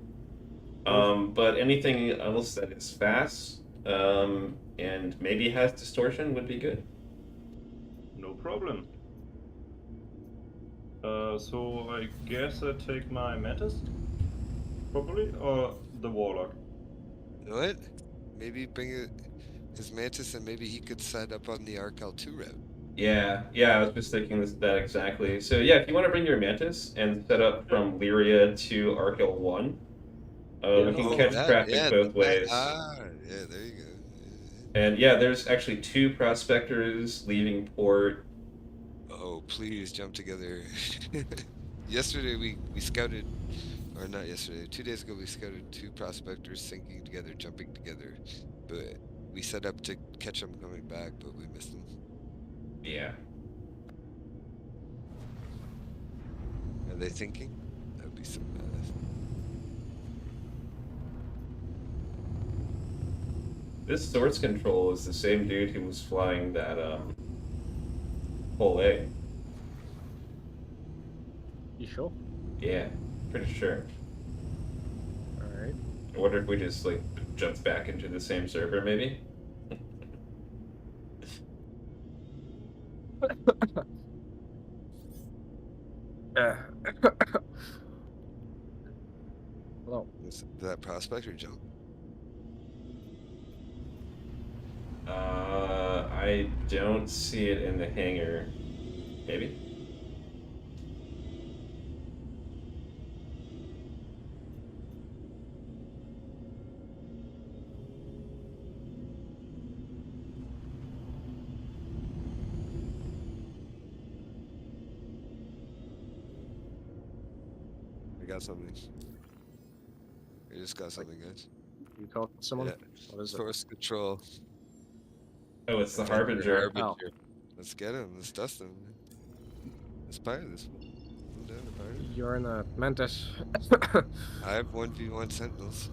But anything else that is fast and maybe has distortion would be good. No problem. So I guess I take my Mantis? Probably? Or the Warlock? you know what? Maybe bring his Mantis and maybe he could set up on the ArcL2 route. Yeah, I was just thinking that exactly. So yeah, if you want to bring your Mantis and set up from Lyria to Arkel 1, we can catch traffic both ways. Yeah, there you go. And yeah, there's actually 2 prospectors leaving port. Oh, please jump together. Yesterday we scouted, or not yesterday, 2 days ago we scouted 2 prospectors syncing together, jumping together, but we set up to catch them coming back, but we missed them. Yeah. Are they thinking? That would be some This source control is the same dude who was flying that Pole A. You sure? Yeah, pretty sure. Alright. I wonder if we just like jumped back into the same server, maybe. that prospector jump? I don't see it in the hangar. Maybe? I got something. I just got something, guys. You called someone? Yeah. What is it? Source control. Oh, it's the Defender Harbinger. Oh. Let's get him. Let's dust him. Let's pirate this one. I'm down to pirate. You're in a Mantis. I have 1v1 sentinels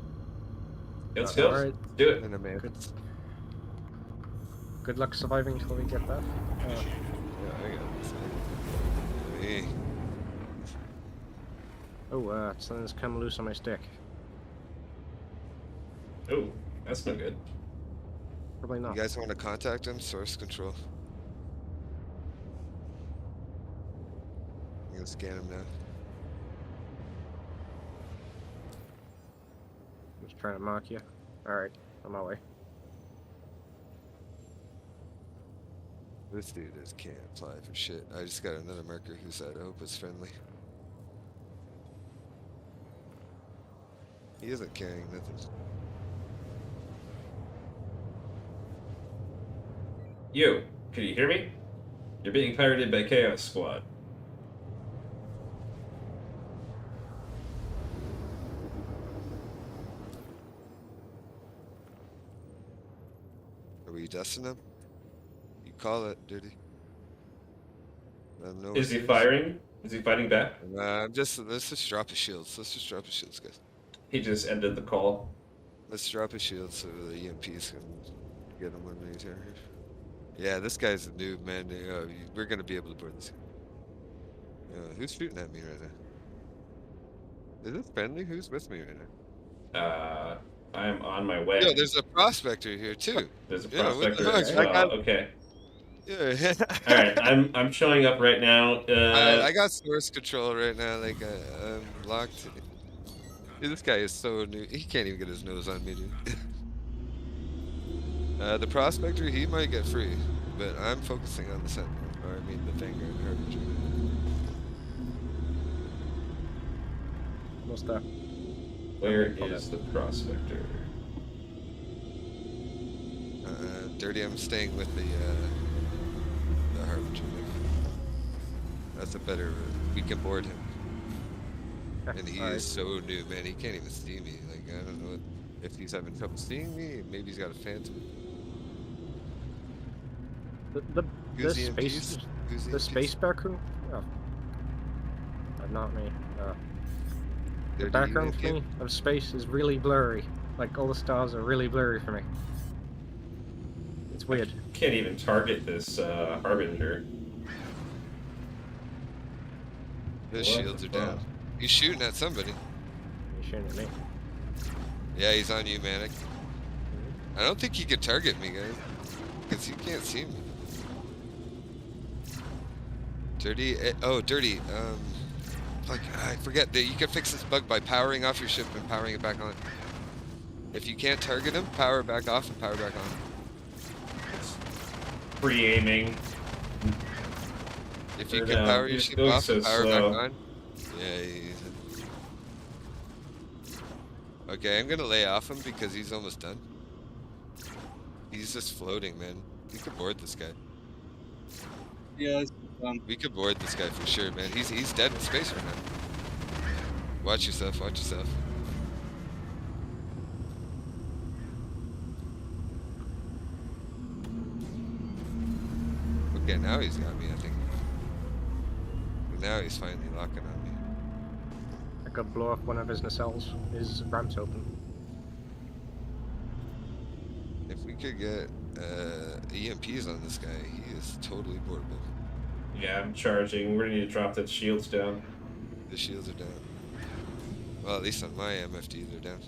Let's go. Alright. Do it. and a mantis. Good luck surviving till we get that. Yeah, I got this. Hey. Oh, something's come loose on my stick. Oh, that's no good. Probably You not. guys want to contact him? Source control. I'm gonna scan him now. Just trying to mark you. Alright, on my way. This dude can't fly for shit. I just got another marker who said, I hope it's friendly. He isn't carrying nothing. You, can you hear me? You're being pirated by Chaos Squad. Are we dusting him? You call it, Dirty. Let him know Is we're he serious. firing? Is he fighting back? Let's just drop his shields. Let's just drop his shields, guys. He just ended the call. Let's drop his shields so the EMPs can get him when he's here. Yeah, this guy's a noob, man. We're gonna be able to board this. Who's shooting at me right now? Is this friendly? Who's with me right now? I'm on my way. Yo, there's a prospector here too. There's a Yeah, what the prospector as fuck? well. Okay. Yeah. Alright, I'm showing up right now. I got source control right now. Like I'm locked. Dude, this guy is so new. He can't even get his nose on me, dude. The prospector, he might get free, but I'm focusing on the sentinel, or I mean the Vanguard Harbinger. What's that? Where is the prospector? Dirty, I'm staying with the Harbinger. That's a better. We can board him. And he is so new, man. He can't even see me. Like, I don't know if he's having trouble seeing me. Maybe he's got a phantom. The Who's space, Who's the space crew? Oh. Not me. The background for me of space is really blurry. Like, all the stars are really blurry for me. It's weird. Can't even target this Harbinger. His What shields the are down. fuck? He's shooting at somebody. You're shooting at me. Yeah, he's on you, Manic. I don't think he could target me, guys. Because you can't see me. Dirty. Dirty. Fuck, I forget that you can fix this bug by powering off your ship and powering it back on. If you can't target him, power it back off and power back on. Pre-aiming. If you Or can no, power your he's ship going off so and power slow. back on. Yeah, okay, I'm gonna lay off him because he's almost done. He's just floating, man. We could board this guy. Yeah, We could board this guy for sure, man. He's dead in space right now. Watch yourself, watch yourself. Okay, now he's got me, I think. Now he's finally locking on me. I could blow up one of his nacelles. His ramp's open. If we could get EMPs on this guy, he is totally boardable. Yeah, I'm charging. We need to drop that shields down. The shields are down. Well, at least on my MFD, they're down.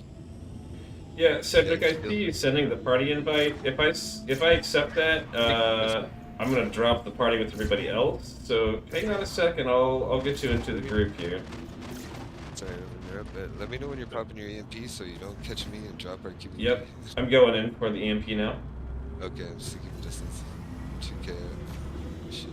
Yeah, Cedric, Yeah, I see you sending the party invite. If I accept that, I'm gonna drop the party with everybody else. So hang on a second. I'll get you into the group here. Sorry, Yep, let me know when you're popping your EMP so you don't catch me and drop our QBD. Yep, I'm going in for the EMP now. Okay, I'm just keeping distance. 2K. Shit, yeah.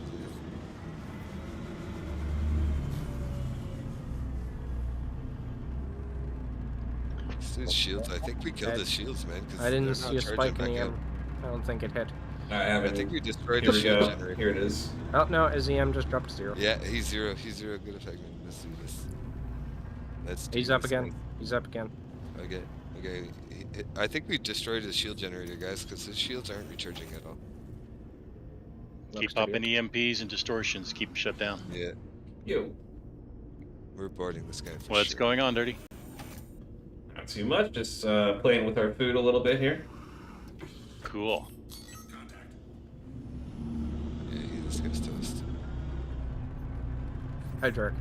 Let's do shields. I think we killed the shields, man. I didn't see a spike in EM. I don't think it hit. I haven't. I think we destroyed Here the we shield go. generator. Here it is. Oh no, his EM just dropped to 0. Yeah, he's 0. He's 0. Good effect, man. Let's do this. Let's do He's this. up again. He's up again. Okay. Okay. I think we destroyed his shield generator, guys, because his shields aren't recharging at all. Keep popping EMPs and distortions. Keep them shut down. Yeah. Yo. We're boarding this guy for What's sure. going on, Dirty? Not too much. Just playing with our food a little bit here. Cool. Yeah, this guy's toast. Hi, Dirk.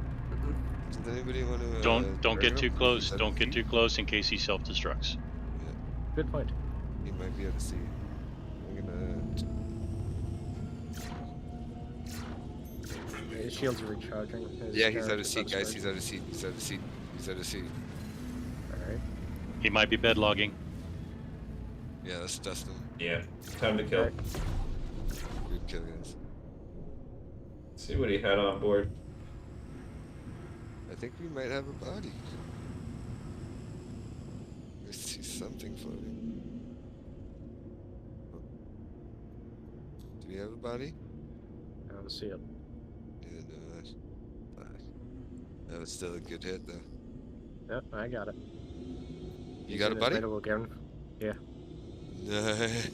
Does anybody want to... Don't get too close. Is Don't that get too close in case he self-destructs. Good point. He might be able to see. I'm gonna... His shields are recharging. Yeah, he's out of seat, guys. He's out of seat. He's out of seat. He's out of seat. Alright. He might be bed logging. Yeah, let's dust him. Yeah. Time to kill. Good kill, guys. See what he had on board. I think we might have a body. I see something floating. Oh. Do we have a body? I don't see it. Yeah, no, that was still a good hit, though. Yep, I got it. You got a body? Again. Yeah. Nice.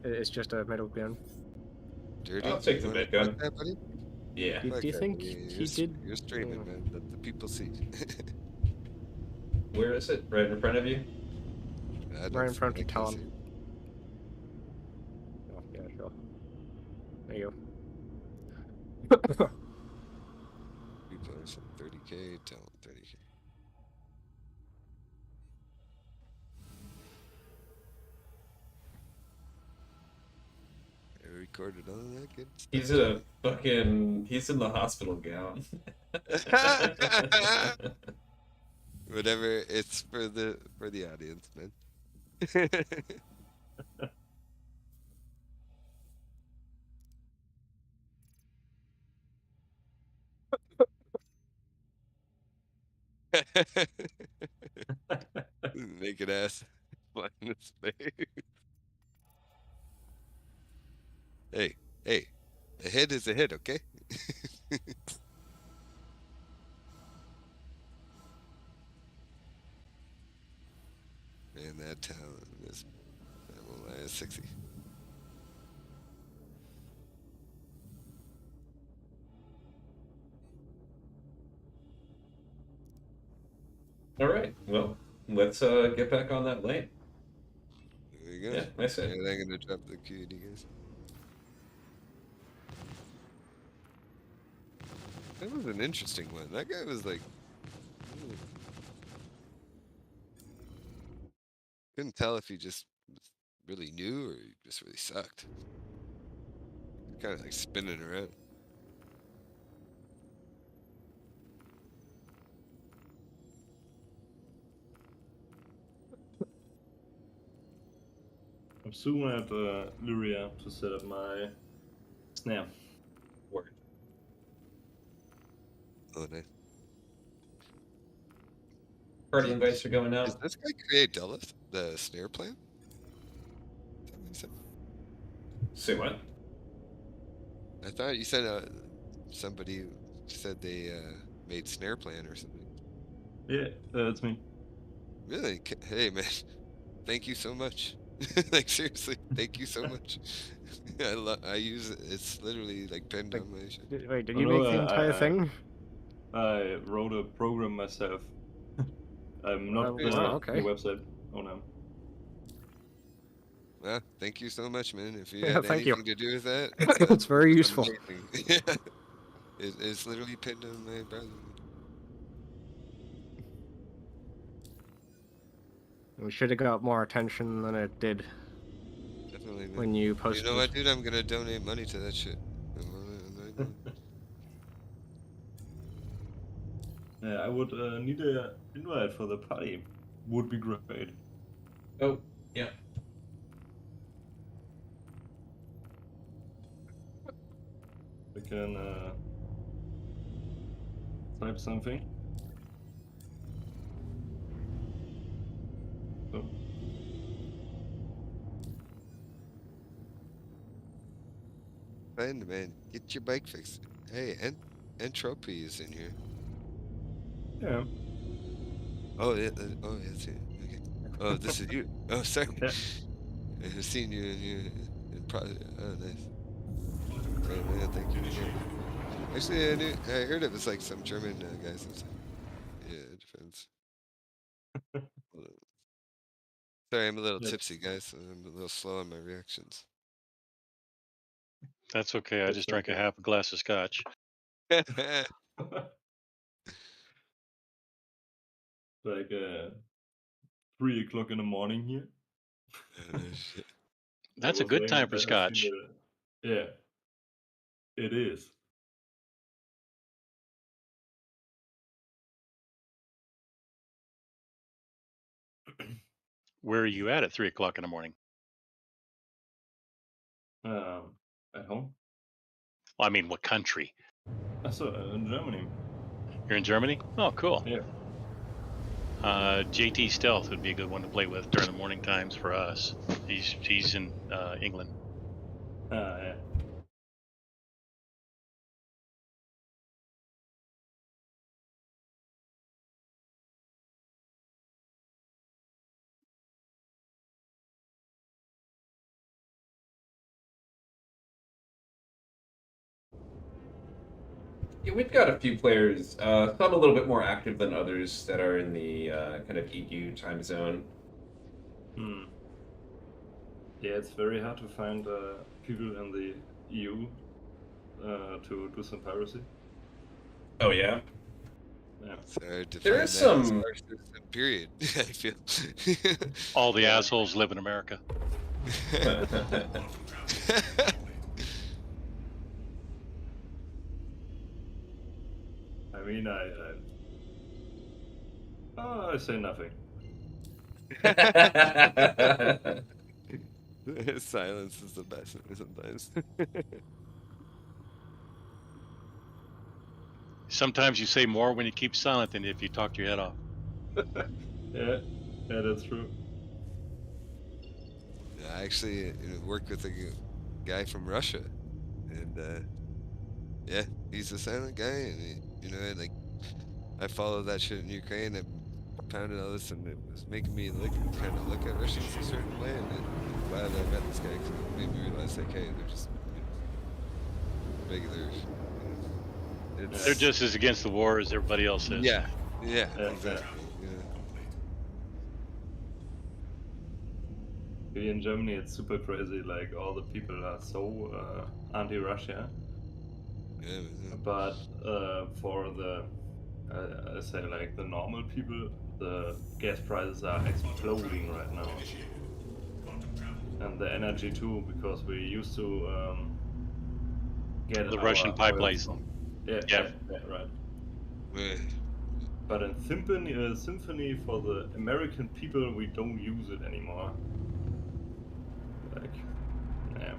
It's just a metal gun. Dirty. I'll take you the wanna big gun. put That, buddy? Yeah. Do you Okay, think yeah, he you're, did? You're streaming, man. Let the people see. Where is it? Right in front of you? I don't Right in front think of I can Tom. see. Oh, yeah, sure. There you People are saying 30K, talent 30K. I recorded all that good stuff. He's in the hospital gown. Whatever, it's for the audience, man. Naked ass. Flying in space. Hey, a hit is a hit, okay? Man, that talent is, I won't lie, it's sexy. All right. Well, let's get back on that lane. There you go. Yeah, nice hit. And I'm gonna drop the QD, guys. That was an interesting one. That guy was like... Couldn't tell if he just was really new or he just really sucked. Kind of like spinning around. I'm soon at Luria to set up my snare. Word. Oh, nice. Party invites are going Does out. this guy create Delith, the snare plan? Is that what you said? Say what? I thought you said somebody said they made snare plan or something. Yeah, that's me. Really? Hey, man. Thank you so much. Like, seriously, thank you so much. I use it. It's literally like pinned on my shit. Wait, did Oh, you no, make the entire thing? I wrote a program myself. I'm not Oh, the, wow, okay. the website owner. Well, thank you so much, man. If you Yeah, had thank you. anything to do with that, It's very useful. amazing. It's literally pinned on my browser. We should have got more attention than it did Definitely, man. when you posted You know what, it. dude? I'm gonna donate money to that shit. I'm not doing it. I would need an invite for the party. Would be great. Oh, yeah. I can type something. So. Fine, man. Get your bike fixed. Hey, Entropy is in here. Yeah. Oh, yeah. Oh, yeah, that's it. Okay. Oh, this is you. Oh, sorry. Yeah. I've seen you in probably. Oh, nice. Hey, man, thank you again. Actually, I heard it was like some German guys. I was like, yeah, it depends. Hold on. Sorry, I'm a little tipsy, guys. So I'm a little slow on my reactions. That's okay. I That's just drank a okay. half a glass of scotch. Like 3 o'clock in the morning here. That's I a was good laying time in for bed, I seen scotch. yeah, it is. Where are you at 3 o'clock in the morning? At home. Well, I mean, what country? So in Germany. You're in Germany? Oh, cool. Yeah. JT Stealth would be a good one to play with during the morning times for us. He's in England. Yeah. Yeah, we've got a few players, some a little bit more active than others that are in the kind of EU time zone. Yeah, it's very hard to find people in the EU to do some piracy. Oh yeah. Yeah. It's hard to There find is that some. star system, period. I feel. All the Yeah. assholes live in America. I mean, I say nothing. Silence is the best sometimes. Sometimes you say more when you keep silent than if you talk your head off. Yeah, that's true. I actually worked with a guy from Russia, and yeah, he's a silent guy, and like I follow that shit in Ukraine. I found all this, and it was making me kind of look at Russians a certain way, and I'm glad I met this guy because it made me realize, like, hey, they're just regular. They're just as against the war as everybody else is. Yeah, exactly. Here in Germany, it's super crazy. Like all the people are so anti-Russia. Yeah. But for the I say like the normal people, the gas prices are exploding right now, and the energy too, because we used to get The our Russian oil pipelines. from right. But in symphony for the American people, we don't use it anymore. Like, yeah.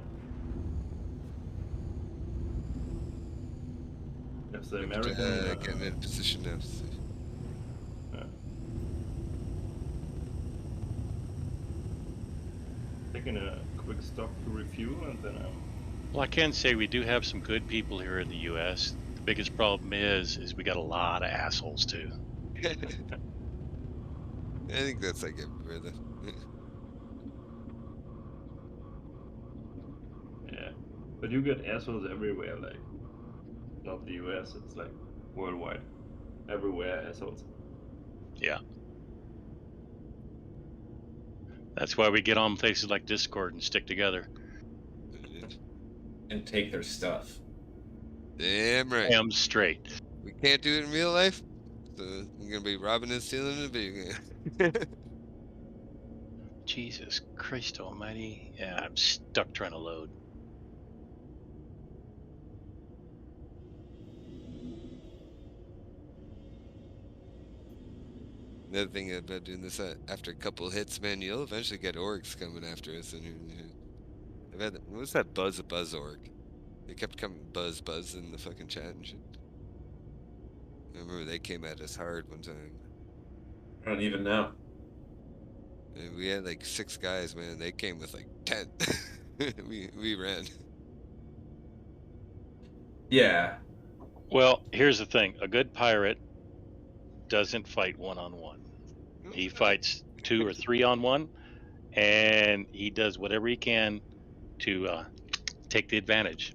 If the American getting in a position now. Yeah. Taking a quick stock to review, and then Well, I can say we do have some good people here in the U.S. The biggest problem is we got a lot of assholes too. I think that's like everywhere though. yeah, but you get assholes everywhere. Like, not the U.S. It's like worldwide, everywhere assholes. Yeah. That's why we get on places like Discord and stick together. And take their stuff. Damn right. Damn straight. We can't do it in real life, so we're gonna be robbing and stealing in a video game. Jesus Christ almighty. Yeah, I'm stuck trying to load. Another thing about doing this, after a couple hits, man, you'll eventually get orgs coming after us. And I've had, what was that buzz org? They kept coming buzz in the fucking chat and shit. I remember they came at us hard one time. I don't even know. And we had like 6 guys, man. They came with like 10. we ran. Yeah. Well, here's the thing: a good pirate doesn't fight one-on-one. He fights 2 or 3 on 1, and he does whatever he can to take the advantage.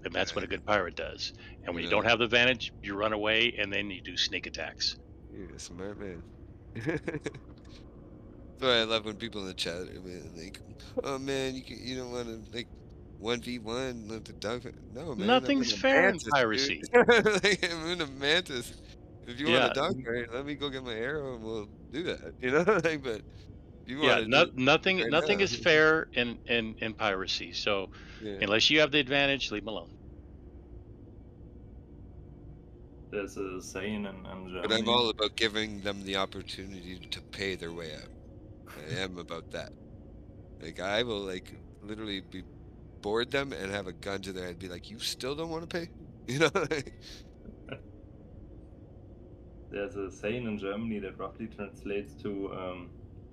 And that's what a good pirate does. And when you don't have the advantage, you run away, and then you do sneak attacks. You're a smart man. So I love when people in the chat are like, "Oh man, you don't want to like 1v1 let the dog." No man, I'm Nothing's in a fair in mantis, dude. piracy. Like, I'm in a mantis. If you want a Yeah, dogfight, let me go get my arrow and we'll do that. Like, but if you want yeah. to do it Nothing. right Nothing now, is fair in piracy. So yeah. unless you have the advantage, leave them alone. There's a saying in But I'm Germany. all about giving them the opportunity to pay their way out. I am about that. Like I will like literally be board them and have a gun to their head, be like, "You still don't want to pay?" You know? There's a saying in Germany that roughly translates to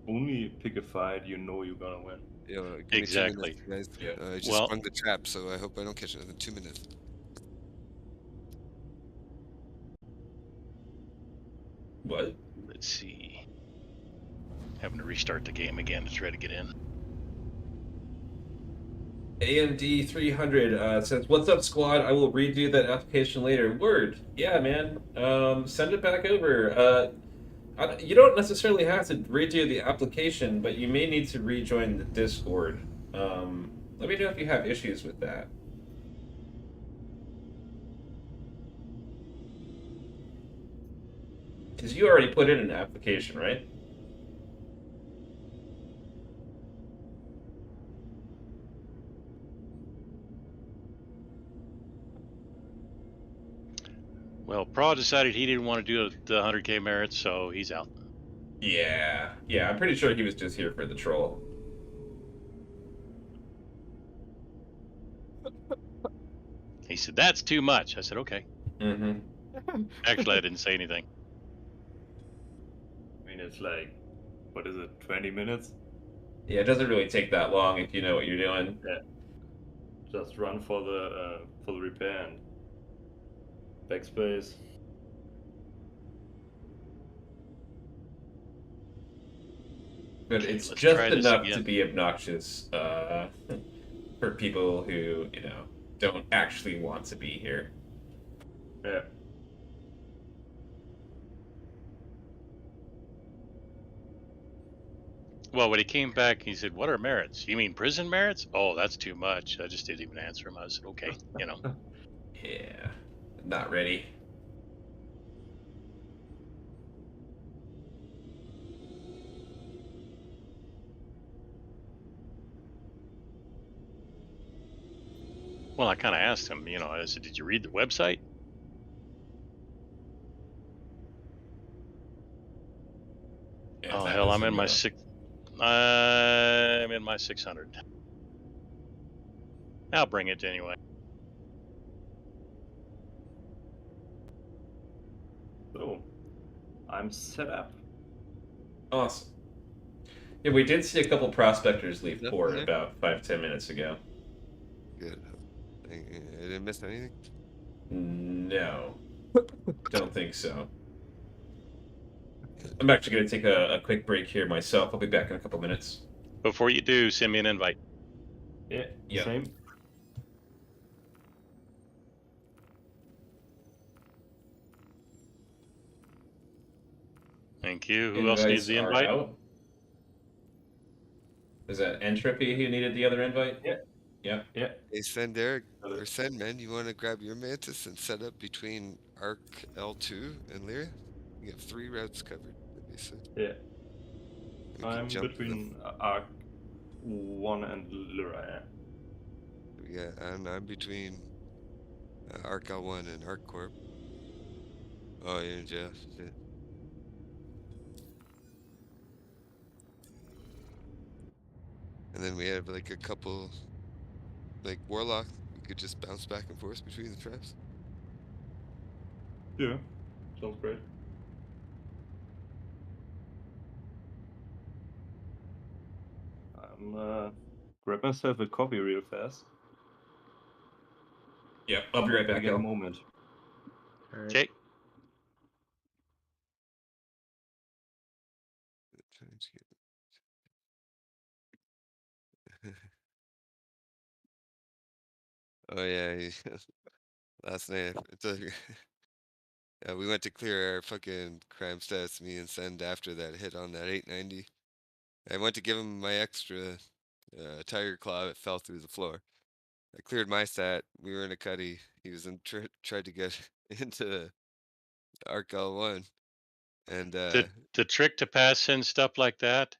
only pick a fight you know you're gonna win. Give me 2 minutes, Exactly. guys. Yeah. I just Well, sprung the trap, so I hope I don't catch it in 2 minutes. What? let's see. Having to restart the game again to try to get in. AMD 300 says, "What's up, squad? I will redo that application later." Word. Yeah, man. Send it back over. You don't necessarily have to redo the application, but you may need to rejoin the Discord. Let me know if you have issues with that. Because you already put in an application, right? Well, Pra decided he didn't want to do the 100K merits, so he's out. Yeah. Yeah, I'm pretty sure he was just here for the troll. He said, "That's too much." I said, "Okay." Mm-hmm. Actually, I didn't say anything. I mean, it's like, what is it, 20 minutes? Yeah, it doesn't really take that long if you know what you're doing. Yeah. Just run for the repair and backspace. But Okay, it's let's just try this enough to again. be obnoxious for people who, don't actually want to be here. Yeah. Well, when he came back, he said, "What are merits? You mean prison merits?" "Oh, that's too much." I just didn't even answer him. I said, "Okay, Yeah. Not ready. Well, I kind of asked him, I said, "Did you read the website?" And Oh that hell, was I'm a in my no. I'm in my 600. I'll bring it anyway. So, I'm set up. Awesome. Yeah, we did see a couple prospectors leave Nothing port there? about 5-10 minutes ago. Good. I didn't miss anything. No. Don't think so. I'm actually going to take a quick break here myself. I'll be back in a couple minutes. Before you do, send me an invite. Yeah, Yep. same. Thank you. Who else needs Invites the are invite? out. Is that Entropy who needed the other invite? Yeah. Yep. Yeah. Hey, send Eric Got or it. send man. You want to grab your mantis and set up between Arc L2 and Lyria? You get 3 routes covered. That'd be sick. Yeah. We can I'm jump to them. between Arc 1 and Lyra. Yeah, and I'm between Arc L1 and Arc Corp. Oh, you're in jail. Shit. And then we have like a couple like warlock. We could just bounce back and forth between the tribes. Yeah, sounds great. I'm grab myself a coffee real fast. Yeah, I'll be right back, Again, a y'all. moment. All right. Okay. Oh yeah, last night we went to clear our fucking crime stats. Me and Send after that hit on that 890. I went to give him my extra tiger claw. It fell through the floor. I cleared my stat. We were in a cuddy. He was tried to get into Arc L1, and The trick to pass in stuff like that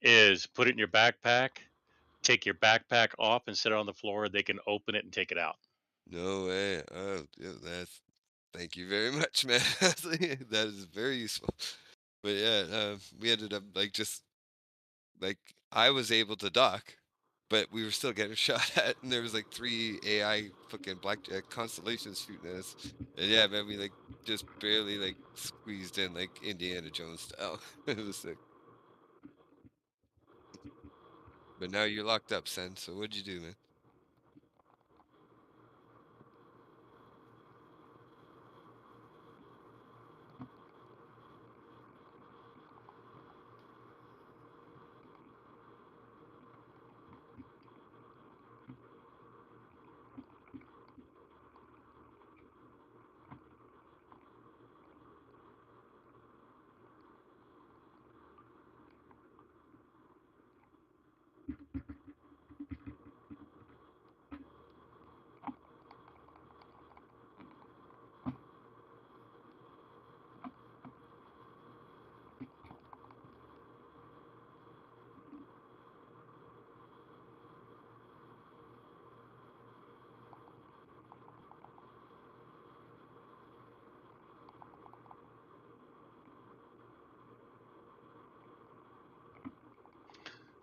is put it in your backpack, take your backpack off and set it on the floor. They can open it and take it out. no way. Oh, yeah, thank you very much, man. That is very useful. But yeah, we ended up like I was able to dock, but we were still getting shot at, and there was like 3 AI fucking blackjack constellations shooting at us. And yeah, man, we like just barely like squeezed in like Indiana Jones style. It was sick. But now you're locked up, Sen. So what'd you do, man?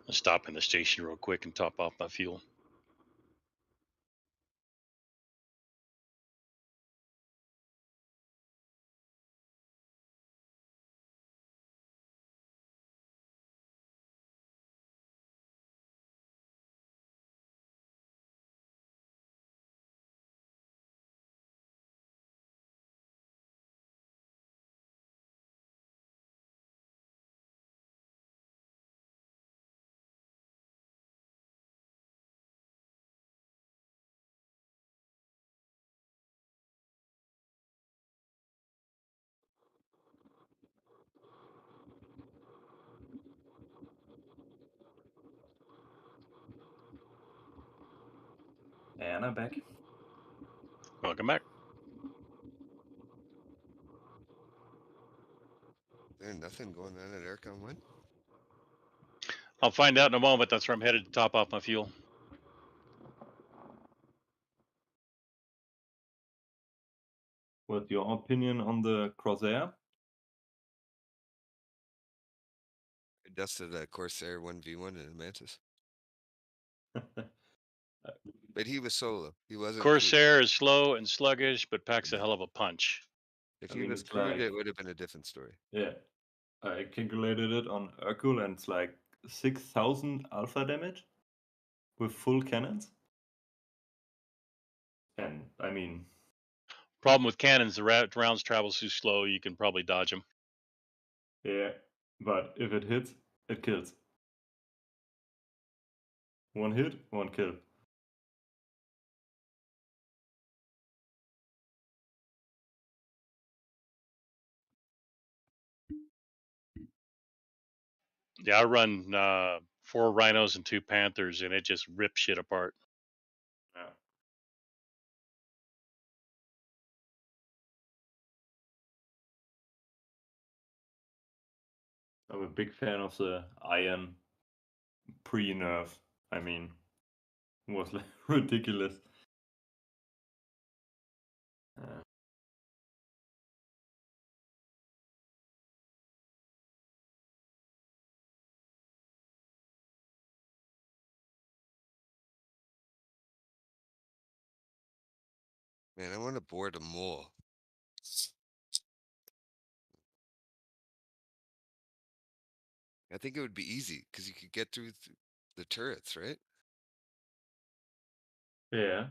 I'll stop in the station real quick and top off my fuel. And I'm back. Welcome back. There's nothing going on at Aircon 1? I'll find out in a moment. That's where I'm headed to top off my fuel. What's your opinion on the Crosshair? I dusted a Corsair 1v1 in a Mantis. But he was solo. He wasn't crewed. Corsair is slow and sluggish, but packs a hell of a punch. If I he mean, was it's crewed, like- it would have been a different story. Yeah, I calculated it on Urkel, and it's like 6,000 alpha damage with full cannons. And I mean, Problem with cannons, the rounds travel too slow. You can probably dodge them. yeah, but if it hits, it kills. One hit, one kill. Yeah, I run 4 rhinos and 2 panthers, and it just rips shit apart. Yeah. I'm a big fan of the iron pre-nerf. I mean, it was like ridiculous. Man, I want to board a mole. I think it would be easy because you could get through the turrets, right? Yeah.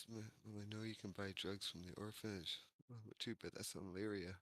Well, I know you can buy drugs from the orphanage. Oh, too bad that's on Lyria.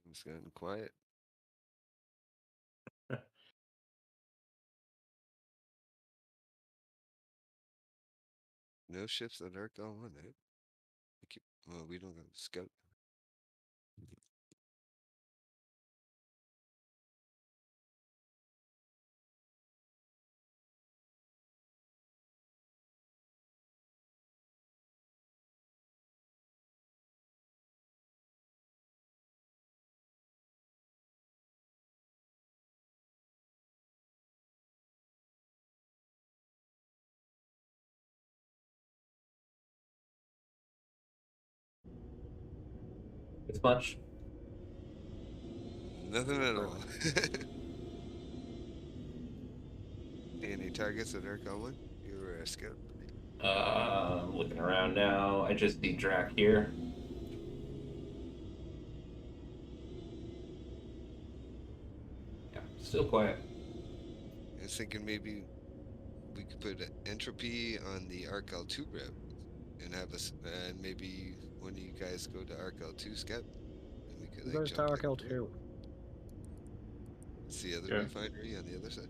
It's gotten quiet. No ships on Arc all one, eh? Well, we don't go scout. It's much. Nothing at all. Any targets at Arc all one? You were a scout. I'm looking around now. I just see Drac here. Yeah, still quiet. I was thinking maybe we could put entropy on the Arc L2 route and have us, and maybe one of you guys go to Arc L2 scout, and we could Who like goes to jump Arc in. L2? It's the other Yeah. refinery on the other side.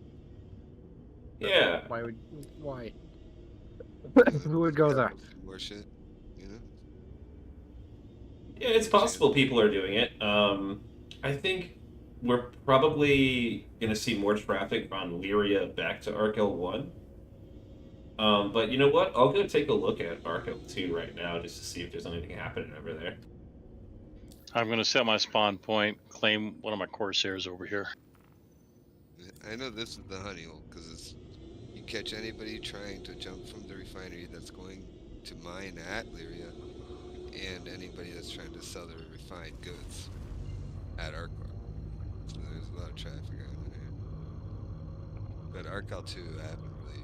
Yeah. Why? Who would go there? More shit, you know? Yeah, it's possible people are doing it. I think we're probably going to see more traffic on Lyria back to Arc L1. But you know what? I'll go take a look at Arc L2 right now just to see if there's anything happening over there. I'm going to set my spawn point, claim one of my Corsairs over here. I know this is the honey hole because it's you catch anybody trying to jump from the refinery that's going to mine at Lyria, and anybody that's trying to sell their refined goods at Arcor. So there's a lot of traffic around in here. But Arc L2, I haven't really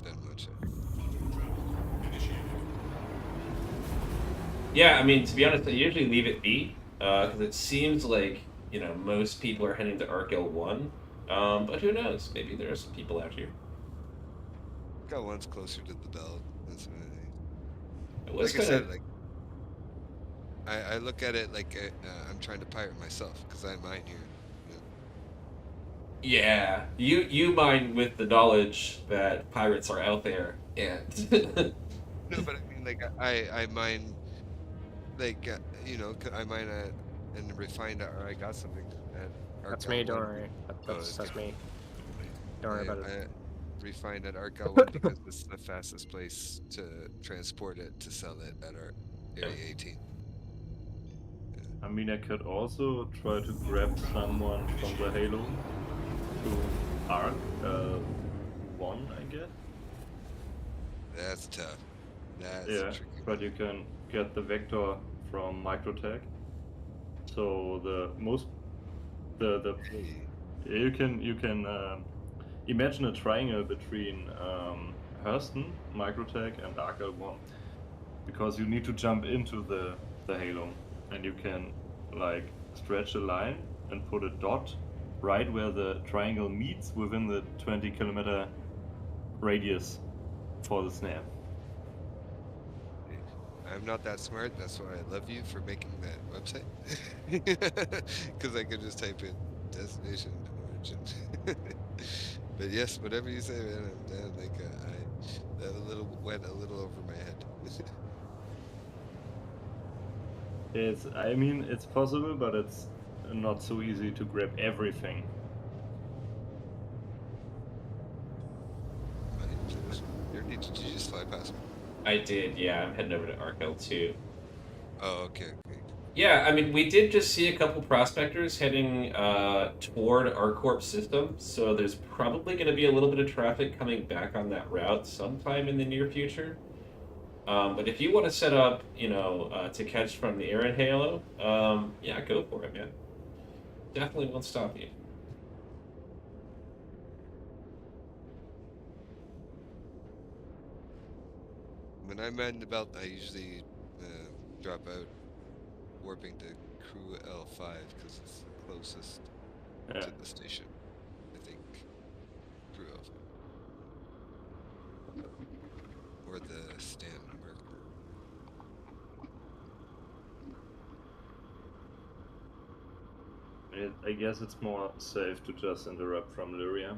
done much. Yeah, I mean, to be honest, I usually leave it be because it seems like most people are heading to Arc L1. But who knows? Maybe there are some people out here. Got one's closer to the belt. That's what I think. It was Like I kind said, like I look at it like I'm trying to pirate myself because I mine here. You know? Yeah, you mine with the knowledge that pirates are out there, and No, but I mean, like I mine, like I mine at and refined or I got something at. That's me, don't worry. That's me. Don't worry about it. I refined at Arc L1 because this is the fastest place to transport it to sell it at our Area 18. I mean, I could also try to grab someone from the Halo to Arc 1, I guess. That's tough. That's Yeah, tricky. but you can get the vector from Microtech. So you can imagine a triangle between Hurston, Microtech, and Arc L1. because you need to jump into the halo, and you can like stretch a line and put a dot right where the triangle meets within the 20-kilometer radius for the snare. I'm not that smart. That's why I love you for making that website. Because I could just type in destination origin. But yes, whatever you say, man, I'm down. Like that a little went a little over my head. I mean, it's possible, but it's not so easy to grab everything. Did you just fly past me? I did, yeah. I'm heading over to Arc L2. Oh, okay. Yeah, I mean, we did just see a couple prospectors heading toward our corp system, so there's probably going to be a little bit of traffic coming back on that route sometime in the near future. But if you want to set up, to catch from the air and halo, yeah, go for it, man. Definitely won't stop you. When I'm at the belt, I usually drop out, warping to crew L5 because it's the closest to the station. I think crew L5 or the stand marker. I guess it's more safe to just interrupt from Lyria.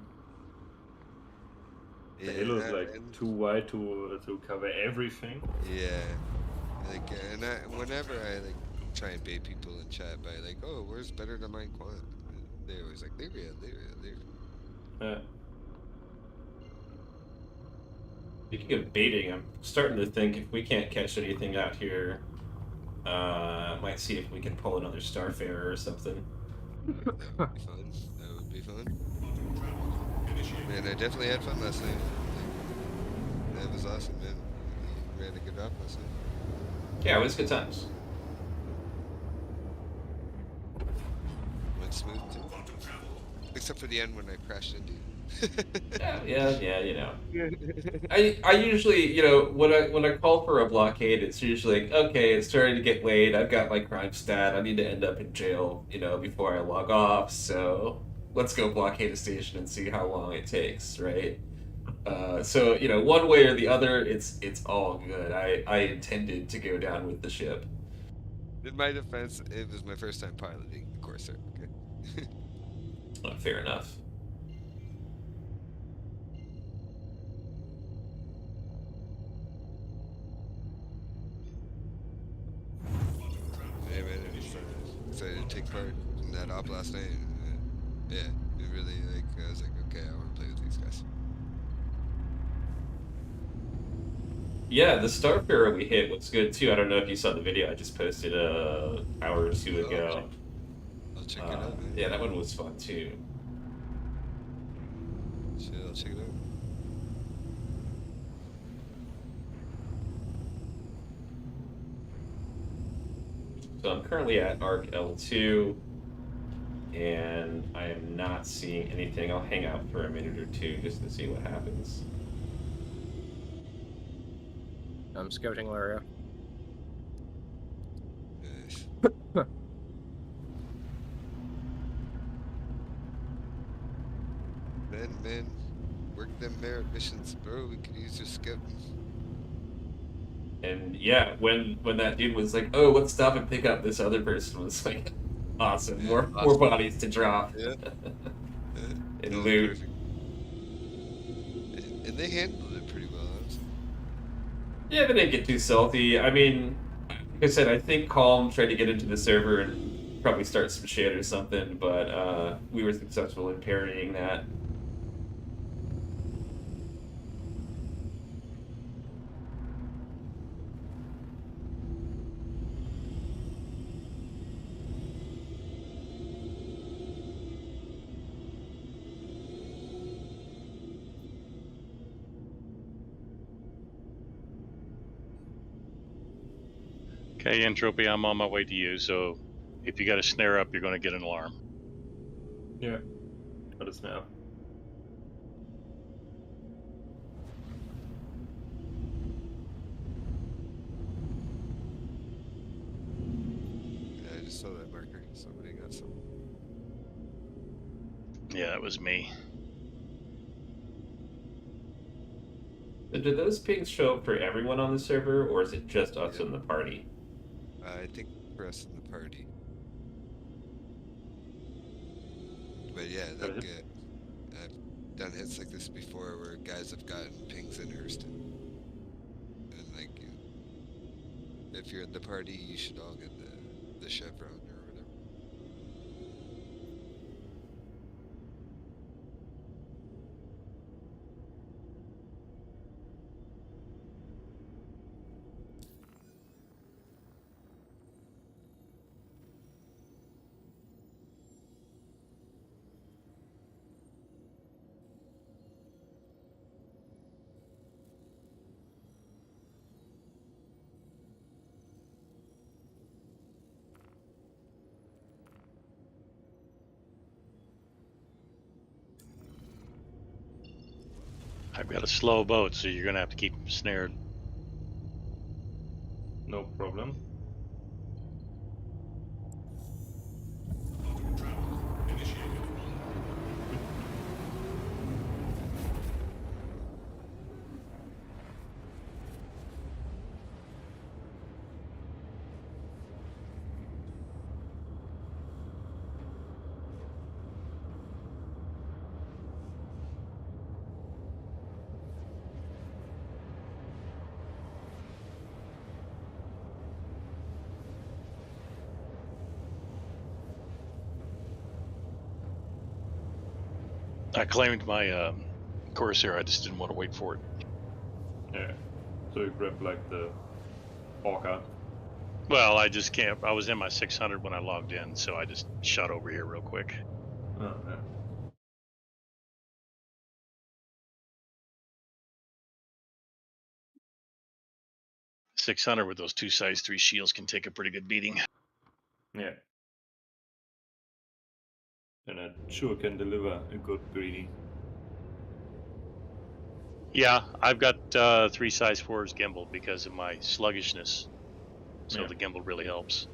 The halo is like too wide to cover everything. Yeah, like, and whenever I like try and bait people in chat by like, oh, where's better than mine quant? They always like Lyria. Yeah. Speaking of baiting, I'm starting to think if we can't catch anything out here, I might see if we can pull another Starfarer or something. That would be fun. Man, I definitely had fun last night. Like, that was awesome, man. You ran a good job last night. Yeah, it was good times. Went smooth too. Except for the end when I crashed into you. yeah. I usually, when I call for a blockade, it's usually like, okay, it's starting to get late. I've got my crime stat. I need to end up in jail, before I log off. So let's go blockade a station and see how long it takes, right? So one way or the other, it's all good. I intended to go down with the ship. In my defense, it was my first time piloting the Corsair. Okay. Fair enough. Yeah, man, I was excited to take part in that op last night. Yeah, it really, I was like, okay, I want to play with these guys. Yeah, the Starfarer we hit was good too. I don't know if you saw the video I just posted an hour or two ago. I'll check it out, man. Yeah, that one was fun too. Shit, I'll check it out. So I'm currently at Arc L2, and I am not seeing anything. I'll hang out for a minute or two just to see what happens. I'm scouting Lyria. Nice. Man, work them merit missions, bro. We could use your scouting. And yeah, when that dude was like, "Oh, let's stop and pick up this other person," was like, awesome. More bodies to drop. Yeah. And loot. Perfect. And they handled it pretty well, honestly. Yeah, they didn't get too salty. I mean, like I said, I think Calm tried to get into the server and probably start some shit or something, but we were successful in parrying that. Okay, Entropy, I'm on my way to you, so if you got a snare up, you're going to get an alarm. Yeah, got a snare. just saw that marker. Somebody got some. Yeah, it was me. So do those pings show up for everyone on the server, or is it just us Yeah. in the party? I think for us in the party. But yeah, Got a like hit. I've done hits like this before where guys have gotten pings in Hurston. And like if you're in the party, you should all get the chevron or whatever. I've got a slow boat, so you're gonna have to keep them snared. No problem. I claimed my Corsair. I just didn't want to wait for it. Yeah. So you grab like the orca. Well, I just can't. I was in my 600 when I logged in, so I just shot over here real quick. Oh, yeah. 600 with those 2 size 3 shields can take a pretty good beating. Yeah. And it sure can deliver a good greedy. Yeah, I've got 3 size 4s gimbal because of my sluggishness, so Yeah. the gimbal really helps.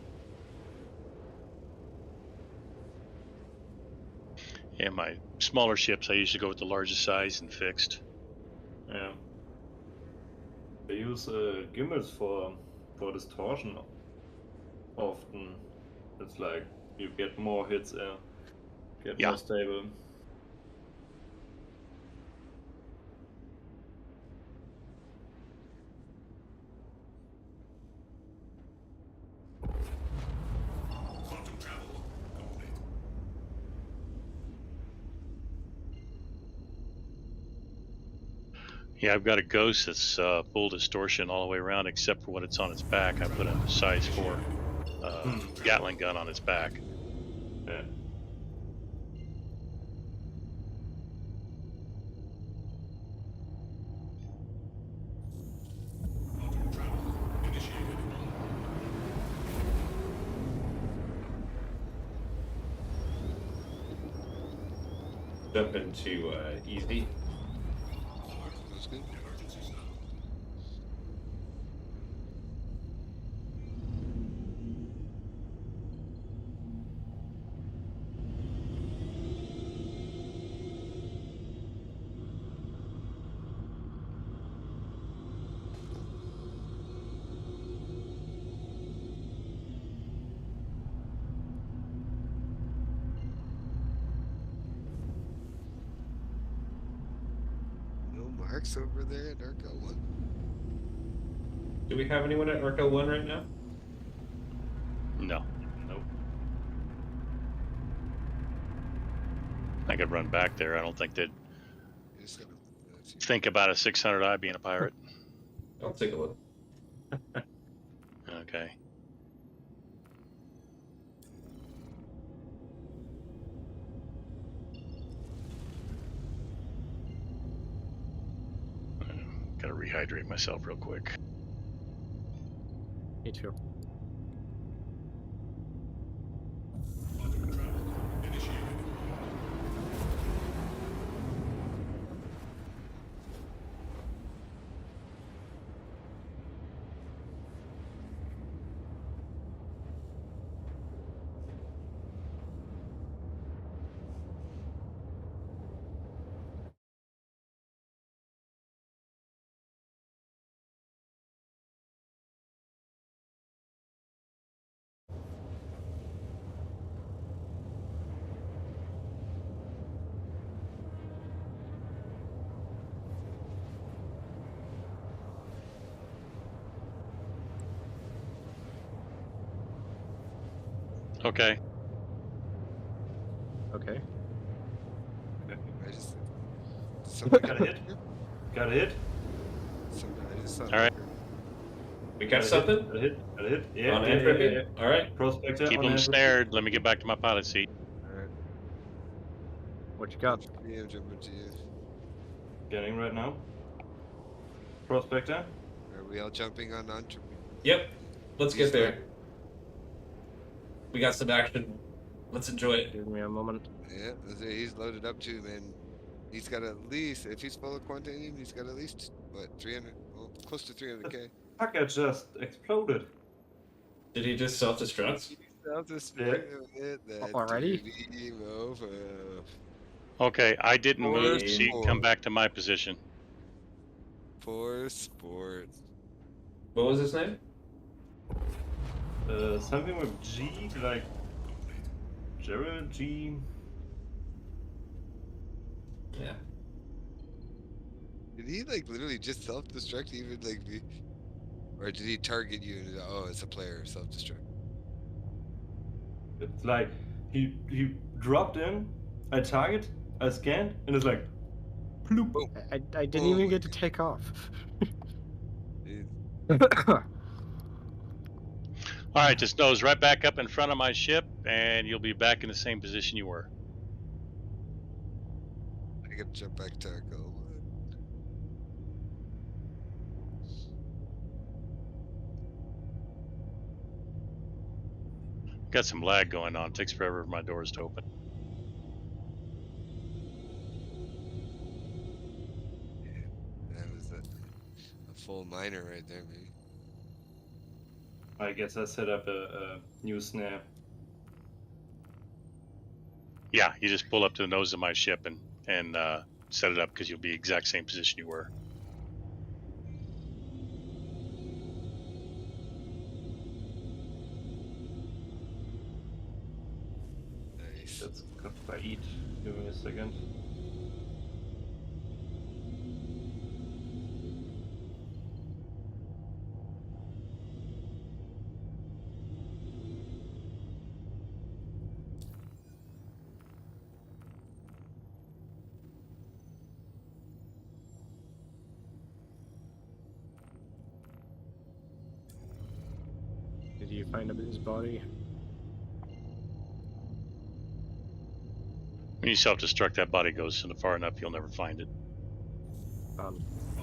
And my smaller ships, I usually go with the largest size and fixed. Yeah. They use gimbals for distortion often. It's like you get more hits, get Yeah. more stable. Yeah, I've got a Ghost that's full distortion all the way around except for what it's on its back. I put a size 4 Gatling gun on its back. Yeah. Jump into easy. That's good. No marks over there at Arco 1. Do we have anyone at Arco 1 right now? No. Nope. I could run back there. I don't think they'd You just gotta, that's you. think about a 600i being a pirate. I'll take a look. Okay. Gotta rehydrate myself real quick. Me too. Okay. Okay. I just somebody Got a hit. Got a hit. I just saw All right. We Got got a something hit. Got a hit. Got a hit. Yeah. on Yeah. entropy. Yeah. All right. Prospector Keep on them entropy. snared. Let me get back to my pilot seat. Alright. What you got? I'm jumping to you. Getting right now. Prospector. Are we all jumping on entropy? Yep. Let's He's get there. We got some action. Let's enjoy it. Give me a moment. Yeah, he's loaded up too, man. He's got at least, if he's full of quantanium, he's got at least, what, 300, well, close to 300k. Fucker just exploded. Did he just self-destruct? I'll just Yeah. hit that Already? dirty mofo. Okay, I didn't Poor move, so you can come sport. back to my position. Poor sport. What was his name? Something with G, like Gerald G. Yeah. Did he like literally just self-destruct even like or did he target you and oh it's a player self-destruct? It's like he dropped in, I target, I scanned, and it's like ploop. Boom. I didn't Oh even my get to take off. Dude. All right, just nose right back up in front of my ship, and you'll be back in the same position you were. I gotta jump back to Echo. Got some lag going on. It takes forever for my doors to open. That was a full miner right there, man. I guess I set up a new snare. Yeah, you just pull up to the nose of my ship and set it up because you'll be exact same position you were. Nice. That's got by eat. Give me a second. Did you find his body? When you self-destruct, that body goes far enough, you'll never find it.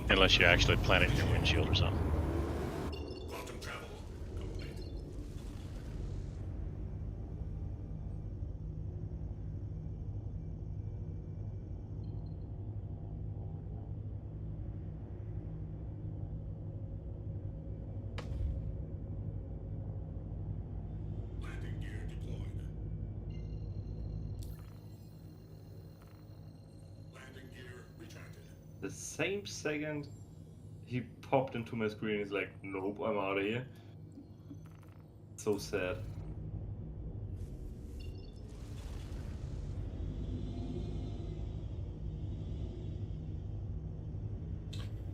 Unless you actually plant it in your windshield or something. Quantum travel complete. Landing gear deployed. Landing gear retracted. The same second he popped into my screen, he's like, nope, I'm out of here. So sad.